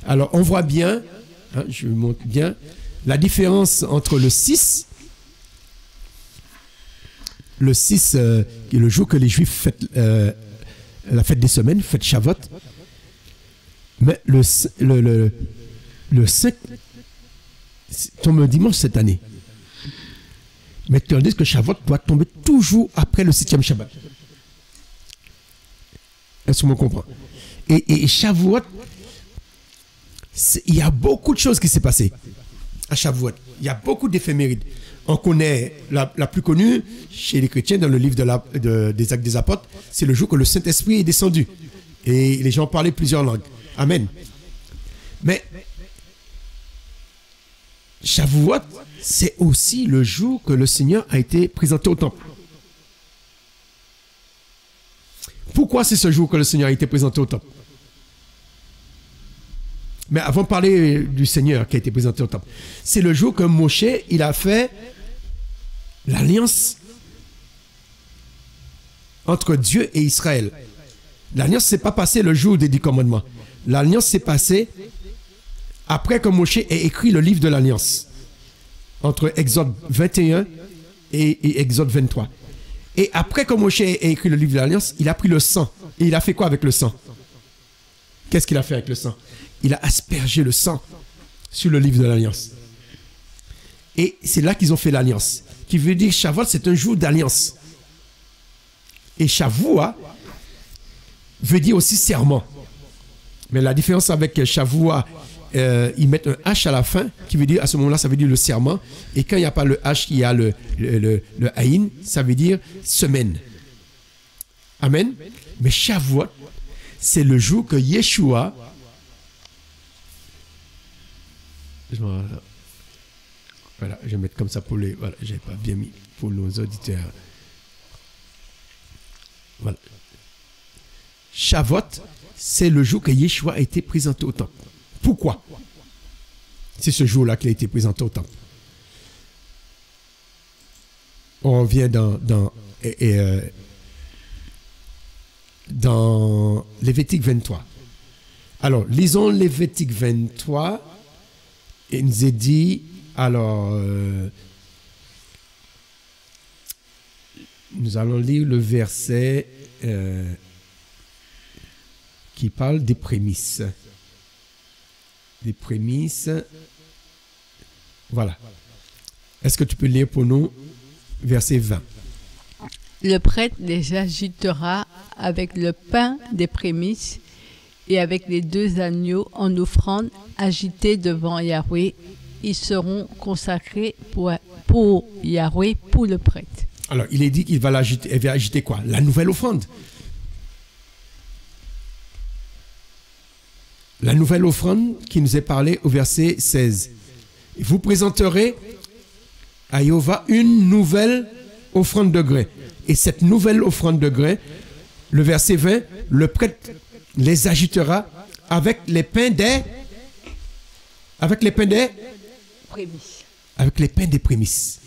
Alors, on voit bien, je vous montre bien, la différence entre le 6, qui est le jour que les Juifs fêtent la fête des semaines, fête Shavuot, mais le 5 tombe un dimanche cette année. Mais tandis que Shavuot doit tomber toujours après le 7e Shabbat. Est-ce qu'on me comprend? Et Shavuot, il y a beaucoup de choses qui s'est passées à Shavuot. Il y a beaucoup d'éphémérides. On connaît la plus connue chez les chrétiens dans le livre des Actes des Apôtres, c'est le jour que le Saint-Esprit est descendu. Et les gens parlaient plusieurs langues. Amen. Mais Shavuot, c'est aussi le jour que le Seigneur a été présenté au temple. Pourquoi c'est ce jour que le Seigneur a été présenté au temple? Mais avant de parler du Seigneur qui a été présenté au temple, c'est le jour que Moshe, il a fait l'alliance entre Dieu et Israël. L'alliance ne s'est pas passée le jour des 10 commandements. L'alliance s'est passée après que Moshe ait écrit le livre de l'alliance, entre Exode 21 et Exode 23. Et après que Moshe ait écrit le livre de l'alliance, il a pris le sang. Et il a fait quoi avec le sang? qu'est-ce qu'il a fait avec le sang? Il a aspergé le sang sur le livre de l'Alliance. Et c'est là qu'ils ont fait l'Alliance. Qui veut dire Shavuot, c'est un jour d'Alliance. Et Shavua veut dire aussi serment. Mais la différence avec Shavua, ils mettent un H à la fin, qui veut dire, à ce moment-là, ça veut dire le serment. Et quand il n'y a pas le H, il y a le Aïn, ça veut dire semaine. Amen. Mais Shavuot, c'est le jour que Yeshua, voilà, je vais mettre comme ça pour les, voilà, j'ai pas bien mis pour nos auditeurs. Voilà. Shavuot, c'est le jour que Yeshua a été présenté au temple. Pourquoi? C'est ce jour-là qu'il a été présenté au temple. On revient dans Lévitique 23. Alors, lisons Lévitique 23. Il nous est dit, alors, nous allons lire le verset qui parle des prémices. Des prémices. Voilà. Est-ce que tu peux lire pour nous verset 20? Le prêtre les agitera avec le pain des prémices et avec les 2 agneaux en offrande agités devant Yahweh. Ils seront consacrés pour Yahweh, pour le prêtre. Alors, il est dit qu'il va l'agiter. Il va agiter quoi? La nouvelle offrande. La nouvelle offrande qui nous est parlée au verset 16. Vous présenterez à Jéhovah une nouvelle offrande de grain. Et cette nouvelle offrande de grain, le verset 20, le prêtre les agitera avec les pains des... Avec les pains des... Prémices. Avec les pains des prémices.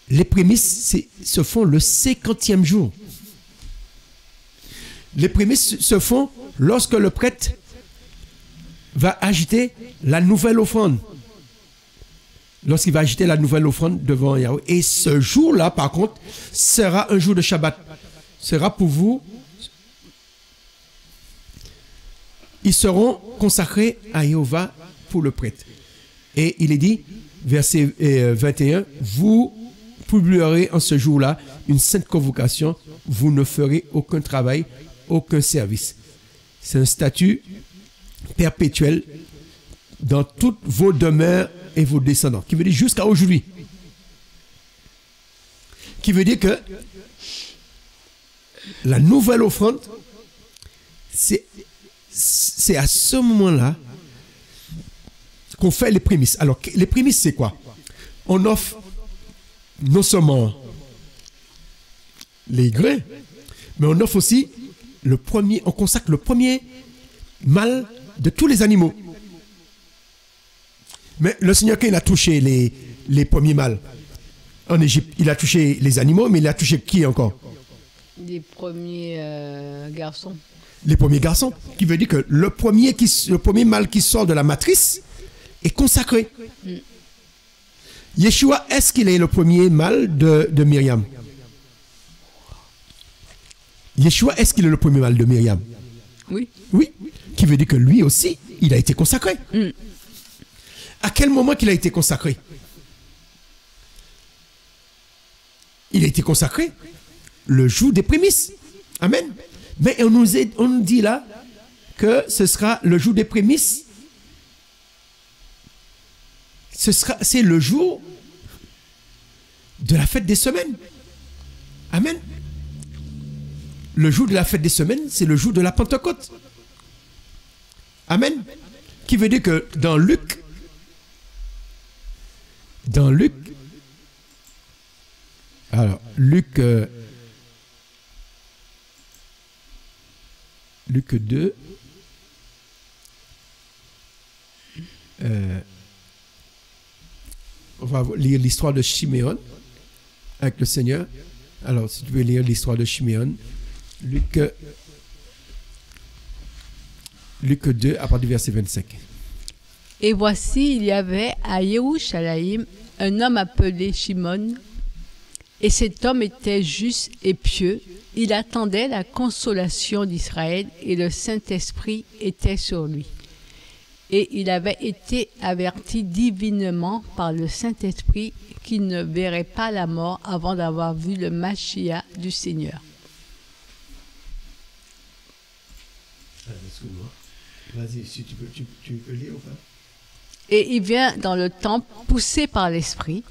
Les prémices se font le 50e jour. Les prémices se font lorsque le prêtre va agiter la nouvelle offrande. Lorsqu'il va agiter la nouvelle offrande devant Yahweh. Et ce jour-là, par contre, sera un jour de Shabbat. Sera pour vous. Ils seront consacrés à Jéhovah pour le prêtre. Et il est dit, verset 21, vous publierez en ce jour-là une sainte convocation, vous ne ferez aucun travail, aucun service. C'est un statut perpétuel dans toutes vos demeures et vos descendants, qui veut dire jusqu'à aujourd'hui. Qui veut dire que la nouvelle offrande, c'est à ce moment-là qu'on fait les prémices. Alors, les prémices, c'est quoi? On offre non seulement les grains, mais on offre aussi on consacre le premier mâle de tous les animaux. Mais le Seigneur, quand il a touché les premiers mâles en Égypte, il a touché les animaux, mais il a touché qui encore? Les premiers garçons. Les premiers garçons, qui veut dire que le premier mâle qui sort de la matrice est consacré. Yeshua, est-ce qu'il est le premier mâle de Myriam? Yeshua, est-ce qu'il est le premier mâle de Myriam? Oui. Oui. Qui veut dire que lui aussi, il a été consacré. À quel moment qu'il a été consacré? Il a été consacré le jour des prémices. Amen. Mais on nous dit là que ce sera le jour des prémices. C'est le jour de la fête des semaines. Amen. Le jour de la fête des semaines, c'est le jour de la Pentecôte. Amen. Qui veut dire que dans Luc, alors Luc 2, on va lire l'histoire de Chiméon avec le Seigneur. Alors, si tu veux lire l'histoire de Chiméon, Luc 2, à partir du verset 25. Et voici, il y avait à Yerushalayim un homme appelé Shimon, Et cet homme était juste et pieux. Il attendait la consolation d'Israël et le Saint-Esprit était sur lui. Et il avait été averti divinement par le Saint-Esprit qu'il ne verrait pas la mort avant d'avoir vu le Mashiach du Seigneur. Excuse-moi. Vas-y, si tu peux lire ou pas? Et il vient dans le temple poussé par l'Esprit.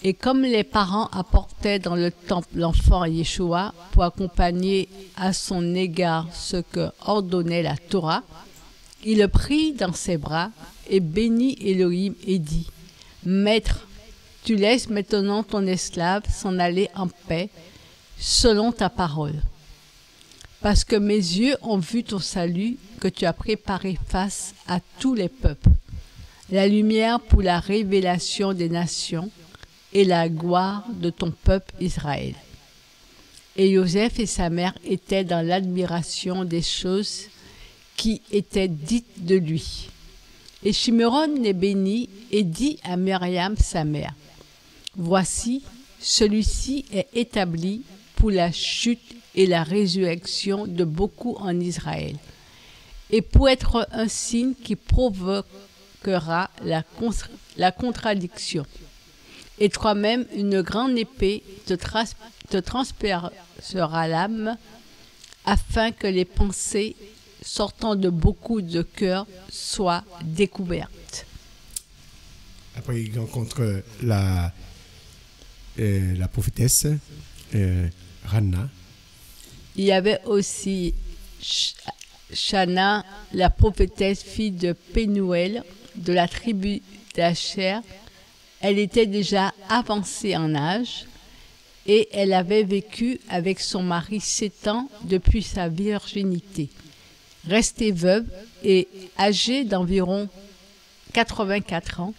Et comme les parents apportaient dans le temple l'enfant Yeshua pour accompagner à son égard ce que ordonnait la Torah, il le prit dans ses bras et bénit Elohim et dit, « Maître, tu laisses maintenant ton esclave s'en aller en paix selon ta parole. Parce que mes yeux ont vu ton salut que tu as préparé face à tous les peuples, la lumière pour la révélation des nations, et la gloire de ton peuple Israël. » Et Joseph et sa mère étaient dans l'admiration des choses qui étaient dites de lui. Et Shimeron les bénit et dit à Myriam sa mère, « Voici, celui-ci est établi pour la chute et la résurrection de beaucoup en Israël, et pour être un signe qui provoquera la contradiction. Et toi-même, une grande épée te transpercera l'âme, afin que les pensées sortant de beaucoup de cœurs soient découvertes. » Après, il rencontre la prophétesse Ranna. Il y avait aussi Chana, la prophétesse, fille de Pénuel, de la tribu d'Acher. Elle était déjà avancée en âge et elle avait vécu avec son mari 7 ans depuis sa virginité. Restée veuve et âgée d'environ 84 ans,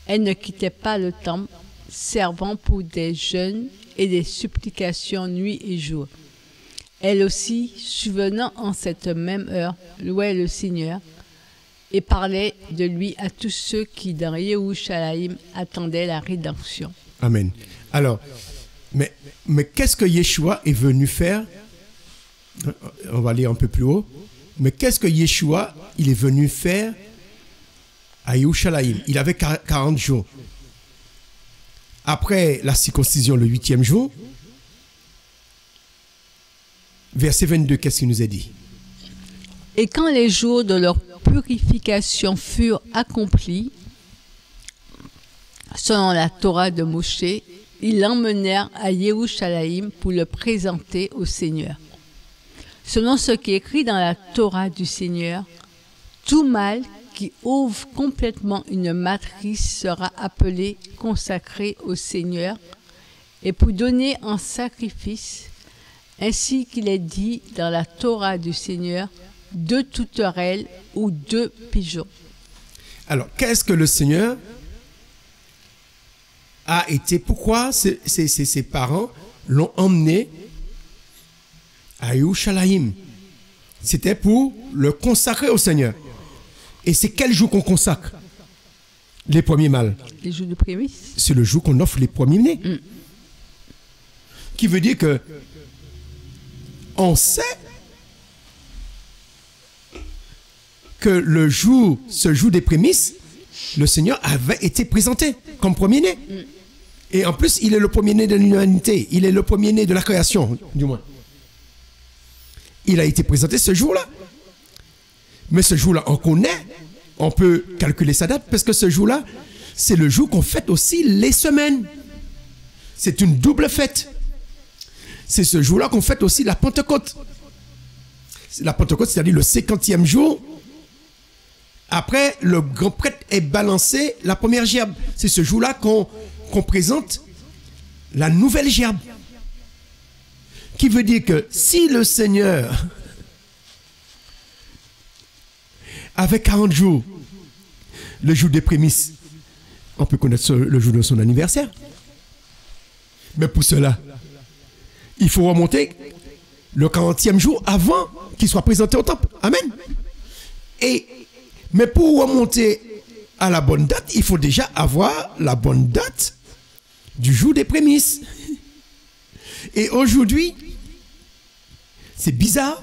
elle ne quittait pas le temple, servant pour des jeûnes et des supplications nuit et jour. Elle aussi, survenant en cette même heure, louait le Seigneur et parlait de lui à tous ceux qui, dans Yerushalayim, attendaient la rédemption. Amen. Alors, mais qu'est-ce que Yeshua est venu faire? On va aller un peu plus haut. Mais qu'est-ce que Yeshua il est venu faire à Yerushalayim? Il avait 40 jours. Après la circoncision, le 8e jour, verset 22, qu'est-ce qu'il nous a dit? Et quand les jours de leur purification furent accomplis, selon la Torah de Moshe, ils l'emmenèrent à Yerushalayim pour le présenter au Seigneur. Selon ce qui est écrit dans la Torah du Seigneur, tout mâle qui ouvre complètement une matrice sera appelé consacré au Seigneur et pour donner en sacrifice, ainsi qu'il est dit dans la Torah du Seigneur, 2 touterelles ou 2 pigeons. Alors, qu'est-ce que le Seigneur a été? Pourquoi ses parents l'ont emmené à Yerushalayim? C'était pour le consacrer au Seigneur. Et c'est quel jour qu'on consacre les premiers mâles? Les jours de prémices. C'est le jour qu'on offre les premiers-nés. Qui veut dire que on sait que ce jour des prémices, le Seigneur avait été présenté comme premier-né. Et en plus, il est le premier-né de l'humanité. Il est le premier-né de la création, du moins. Il a été présenté ce jour-là. Mais ce jour-là, on connaît, on peut calculer sa date, parce que ce jour-là, c'est le jour qu'on fête aussi les semaines. C'est une double fête. C'est ce jour-là qu'on fête aussi la Pentecôte. La Pentecôte, c'est-à-dire le 50e jour. Après, le grand prêtre est balancé la première gerbe. C'est ce jour-là qu'on présente la nouvelle gerbe. Qui veut dire que si le Seigneur avait 40 jours, le jour des prémices, on peut connaître le jour de son anniversaire. Mais pour cela, il faut remonter le 40e jour avant qu'il soit présenté au temple. Amen. Mais pour remonter à la bonne date, il faut déjà avoir la bonne date du jour des prémices. Et aujourd'hui, c'est bizarre,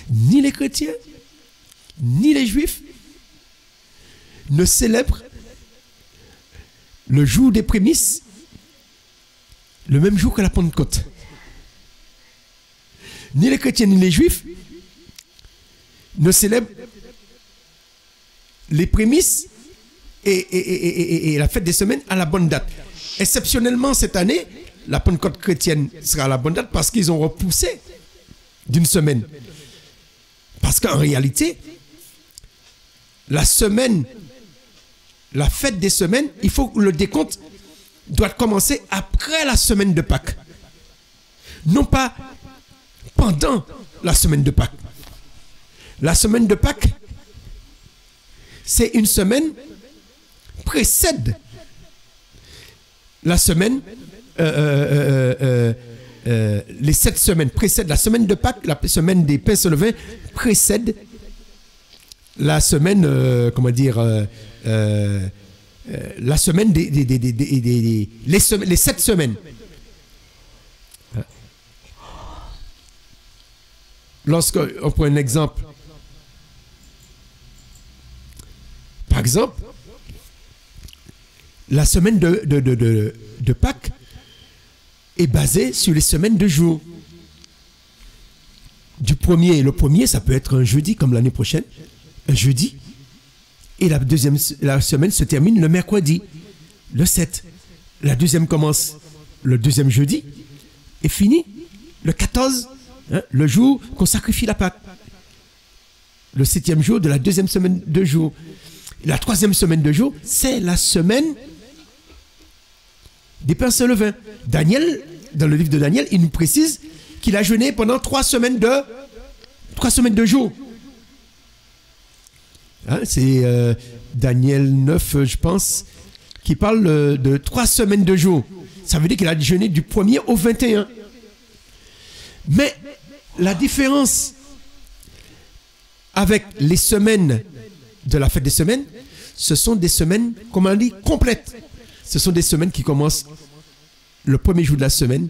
ni les chrétiens, ni les juifs ne célèbrent le jour des prémices le même jour que la Pentecôte. Ni les chrétiens, ni les juifs ne célèbrent les prémices et la fête des semaines à la bonne date. Exceptionnellement, cette année, la Pentecôte chrétienne sera à la bonne date parce qu'ils ont repoussé d'une semaine. Parce qu'en réalité, la semaine, la fête des semaines, il faut que le décompte doit commencer après la semaine de Pâques. Non pas pendant la semaine de Pâques. La semaine de Pâques, c'est une semaine précède la semaine, les 7 semaines précèdent la semaine de Pâques, la semaine des pains sans levain précède la semaine, la semaine les 7 semaines. Lorsqu'on prend un exemple, par exemple, la semaine de Pâques est basée sur les semaines de jours. Le premier, ça peut être un jeudi comme l'année prochaine, un jeudi. Et la semaine se termine le mercredi, le 7. La deuxième commence le deuxième jeudi et finit le 14, le jour qu'on sacrifie la Pâque. Le 7e jour de la deuxième semaine de jour. La 3e semaine de jour, c'est la semaine des pains sans levain. Daniel, dans le livre de Daniel, il nous précise qu'il a jeûné pendant 3 semaines de jour. C'est Daniel 9, je pense, qui parle de 3 semaines de jour. Ça veut dire qu'il a jeûné du 1er au 21. Mais la différence avec les semaines de la fête des semaines, ce sont des semaines, comme on dit, complètes. Ce sont des semaines qui commencent le premier jour de la semaine.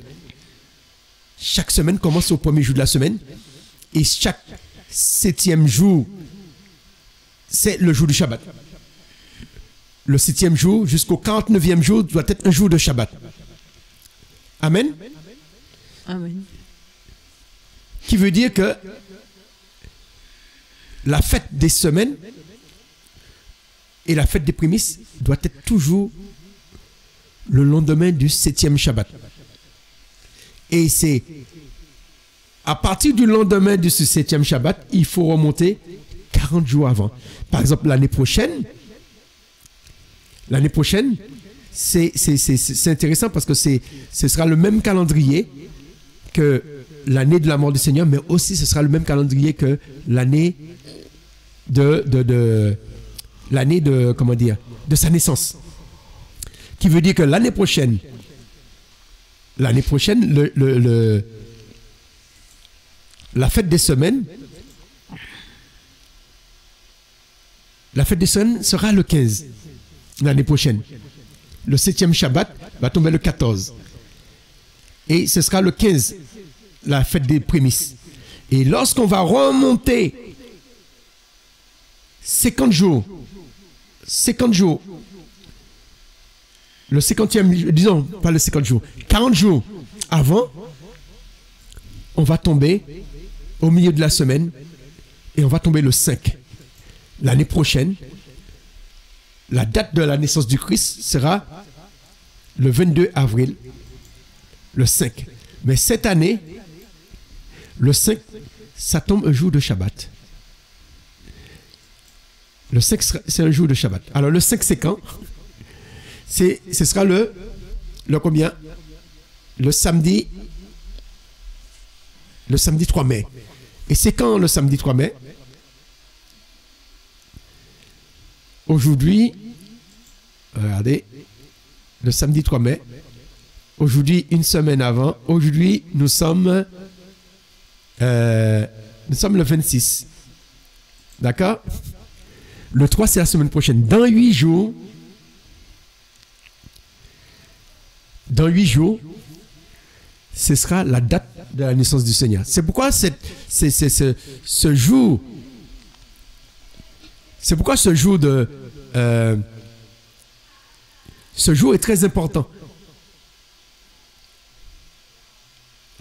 Chaque semaine commence au premier jour de la semaine. Et chaque 7e jour, c'est le jour du Shabbat. Le 7e jour jusqu'au 49e jour doit être un jour de Shabbat. Amen. Amen. Qui veut dire que la fête des semaines et la fête des prémices doit être toujours le lendemain du 7e Shabbat. Et c'est à partir du lendemain du 7e Shabbat, il faut remonter 40 jours avant. Par exemple, l'année prochaine, c'est intéressant parce que ce sera le même calendrier que l'année de la mort du Seigneur, mais aussi ce sera le même calendrier que l'année de sa naissance. Qui veut dire que l'année prochaine, la fête des semaines, sera le 15, l'année prochaine. Le 7e Shabbat va tomber le 14. Et ce sera le 15, la fête des prémices. Et lorsqu'on va remonter 50 jours, le 50e, disons, pas le 50 jours, 40 jours avant, on va tomber au milieu de la semaine et on va tomber le 5. L'année prochaine, la date de la naissance du Christ sera le 22 avril, le 5. Mais cette année, le 5, ça tombe un jour de Shabbat. Le 5, c'est un jour de Shabbat. Alors le 5, c'est quand? Ce sera le combien? Le samedi 3 mai. Et c'est quand le samedi 3 mai? Aujourd'hui, regardez, le samedi 3 mai, aujourd'hui, une semaine avant, aujourd'hui, nous sommes le 26. D'accord? Le 3, c'est la semaine prochaine. Dans 8 jours, ce sera la date de la naissance du Seigneur. C'est pourquoi ce jour, ce jour est très important.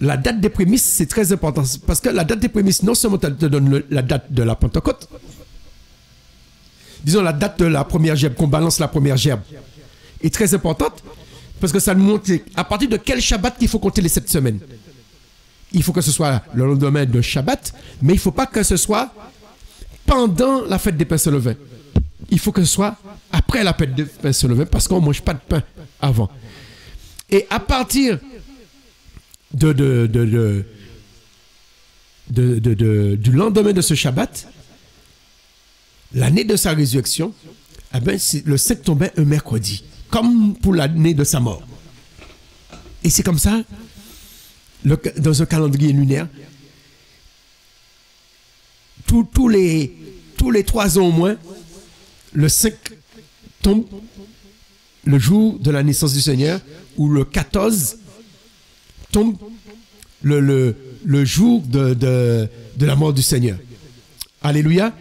La date des prémices, c'est très important. Parce que la date des prémices, non seulement te donne la date de la Pentecôte, disons la date de la première gerbe, qu'on balance la première gerbe, est très importante, parce que ça nous montre à partir de quel Shabbat qu'il faut compter les 7 semaines. Il faut que ce soit le lendemain de Shabbat, mais il ne faut pas que ce soit pendant la fête des pains sans levain. Il faut que ce soit après la fête des pains sans levain, parce qu'on ne mange pas de pain avant. Et à partir du lendemain de ce Shabbat, l'année de sa résurrection, eh ben, le 5 tombait un mercredi, comme pour l'année de sa mort. Et c'est comme ça, dans un calendrier lunaire, tous les 3 ans au moins, le 5 tombe le jour de la naissance du Seigneur, ou le 14 tombe le jour de la mort du Seigneur. Alléluia.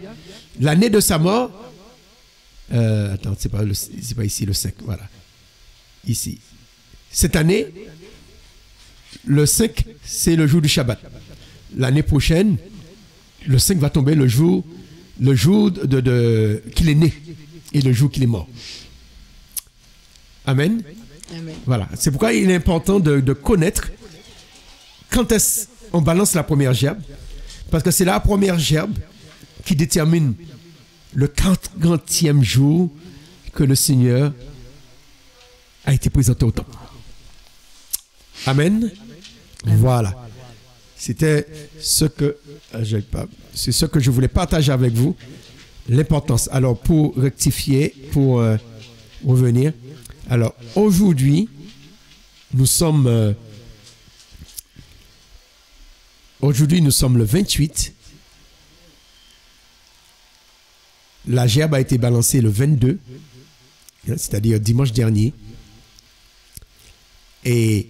L'année de sa mort, attends, c'est pas ici le 5, voilà. Ici. Cette année, le 5, c'est le jour du Shabbat. L'année prochaine, le 5 va tomber le jour qu'il est né et le jour qu'il est mort. Amen. Amen. Voilà. C'est pourquoi il est important de connaître quand est-ce qu'on balance la première gerbe, parce que c'est la première gerbe qui détermine le 40e jour que le Seigneur a été présenté au temple. Amen. Voilà. C'était ce que je voulais partager avec vous, l'importance. Alors, pour rectifier, pour revenir, alors aujourd'hui, nous sommes le 28. La gerbe a été balancée le 22, c'est-à-dire dimanche dernier. Et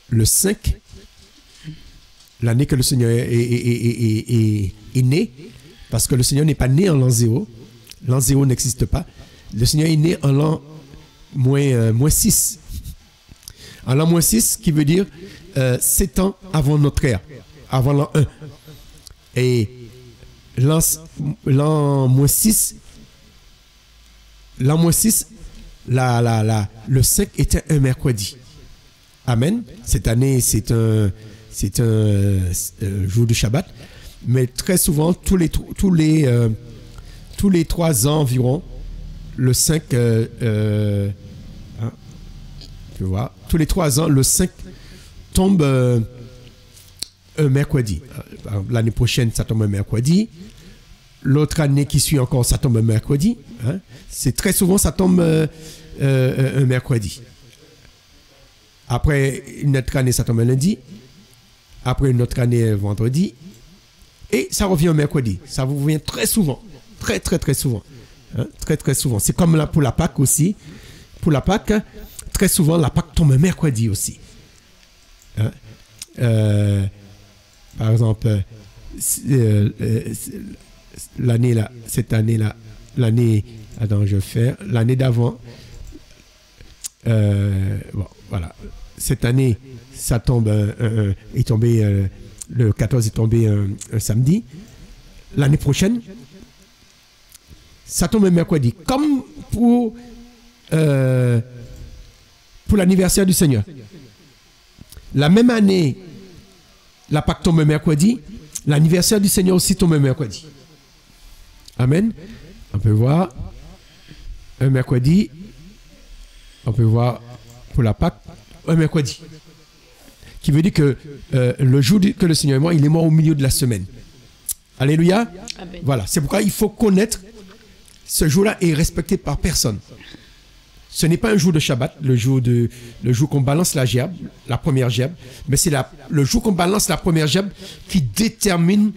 le 5, l'année que le Seigneur est né, parce que le Seigneur n'est pas né en l'an 0. L'an 0 n'existe pas. Le Seigneur est né en l'an moins 6. En l'an moins 6, qui veut dire 7 ans avant notre ère, avant l'an 1. Et l'an moins 6, le 5 était un mercredi. Amen. Cette année, c'est un jour de Shabbat. Mais très souvent, tous les 3 ans environ, le 5, tu vois, tous les 3 ans, le 5 tombe un mercredi. L'année prochaine, ça tombe un mercredi. L'autre année qui suit encore, ça tombe un mercredi. Hein. C'est très souvent, ça tombe un mercredi. Après une autre année, ça tombe un lundi. Après une autre année, vendredi. Et ça revient un mercredi. Ça vous revient très souvent. Très, très, très souvent. Hein. Très, très souvent. C'est comme là pour la Pâque aussi. Pour la Pâque, très souvent, la Pâque tombe un mercredi aussi. Hein. Par exemple, cette année-là, l'année d'avant, bon, voilà. Cette année, ça tombe, est tombé, le 14 est tombé un samedi. L'année prochaine, ça tombe un mercredi. Comme pour l'anniversaire du Seigneur. La même année, la Pâque tombe un mercredi, l'anniversaire du Seigneur aussi tombe un mercredi. Amen. On peut voir un mercredi, on peut voir pour la Pâque un mercredi. Qui veut dire que le jour que le Seigneur est mort, il est mort au milieu de la semaine. Alléluia. Amen. Voilà, c'est pourquoi il faut connaître, ce jour-là est respecté par personne. Ce n'est pas un jour de Shabbat, le jour qu'on balance la gerbe, la première gerbe, mais c'est le jour qu'on balance la première gerbe qui détermine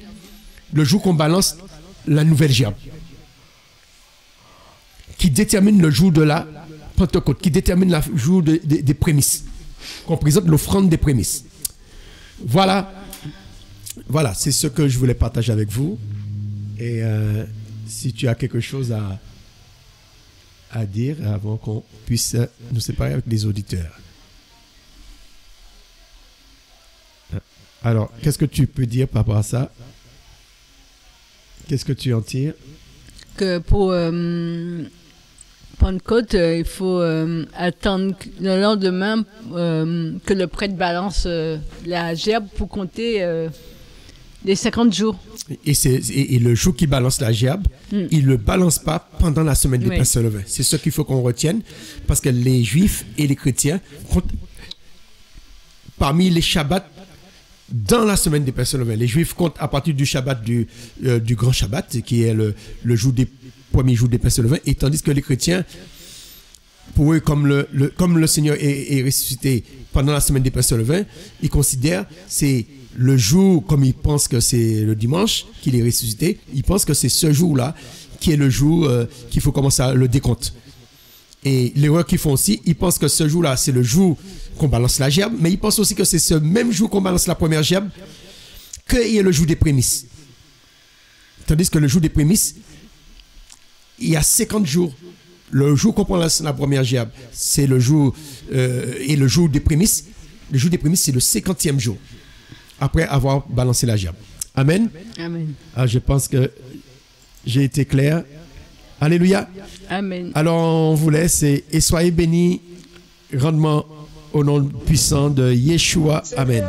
le jour qu'on balance la nouvelle gerbe. Qui détermine le jour de la Pentecôte, qui détermine le jour des prémices, qu'on présente l'offrande des prémices. Voilà, c'est ce que je voulais partager avec vous. Et si tu as quelque chose à dire avant qu'on puisse nous séparer avec les auditeurs. Alors, qu'est-ce que tu peux dire par rapport à ça? Qu'est-ce que tu en tires? Que pour Pentecôte, il faut attendre le lendemain que le prêtre balance la gerbe pour compter les 50 jours. Et le jour qu'il balance la gerbe, il ne le balance pas pendant la semaine des pains sans levain. C'est ce qu'il faut qu'on retienne, parce que les Juifs et les chrétiens comptent parmi les Shabbats dans la semaine des pains sans levain. Les Juifs comptent à partir du Shabbat du grand Shabbat, qui est le premier jour des pains sans levain, et tandis que les chrétiens, pour eux, comme le Seigneur est ressuscité pendant la semaine des pains sans levain, ils considèrent c'est le jour, comme ils pensent que c'est le dimanche qu'il est ressuscité, ils pensent que c'est ce jour-là qui est le jour qu'il faut commencer le décompte. Et l'erreur qu'ils font aussi, ils pensent que ce jour-là, c'est le jour qu'on balance la gerbe, mais ils pensent aussi que c'est ce même jour qu'on balance la première gerbe qu'il y a le jour des prémices. Tandis que le jour des prémices, il y a 50 jours. Le jour qu'on balance la première gerbe, c'est le jour, et le jour des prémices, c'est le 50e jour, après avoir balancé la gerbe. Amen. Amen. Ah, je pense que j'ai été clair. Alléluia. Amen. Alors, on vous laisse et soyez bénis grandement au nom puissant de Yeshua. Amen.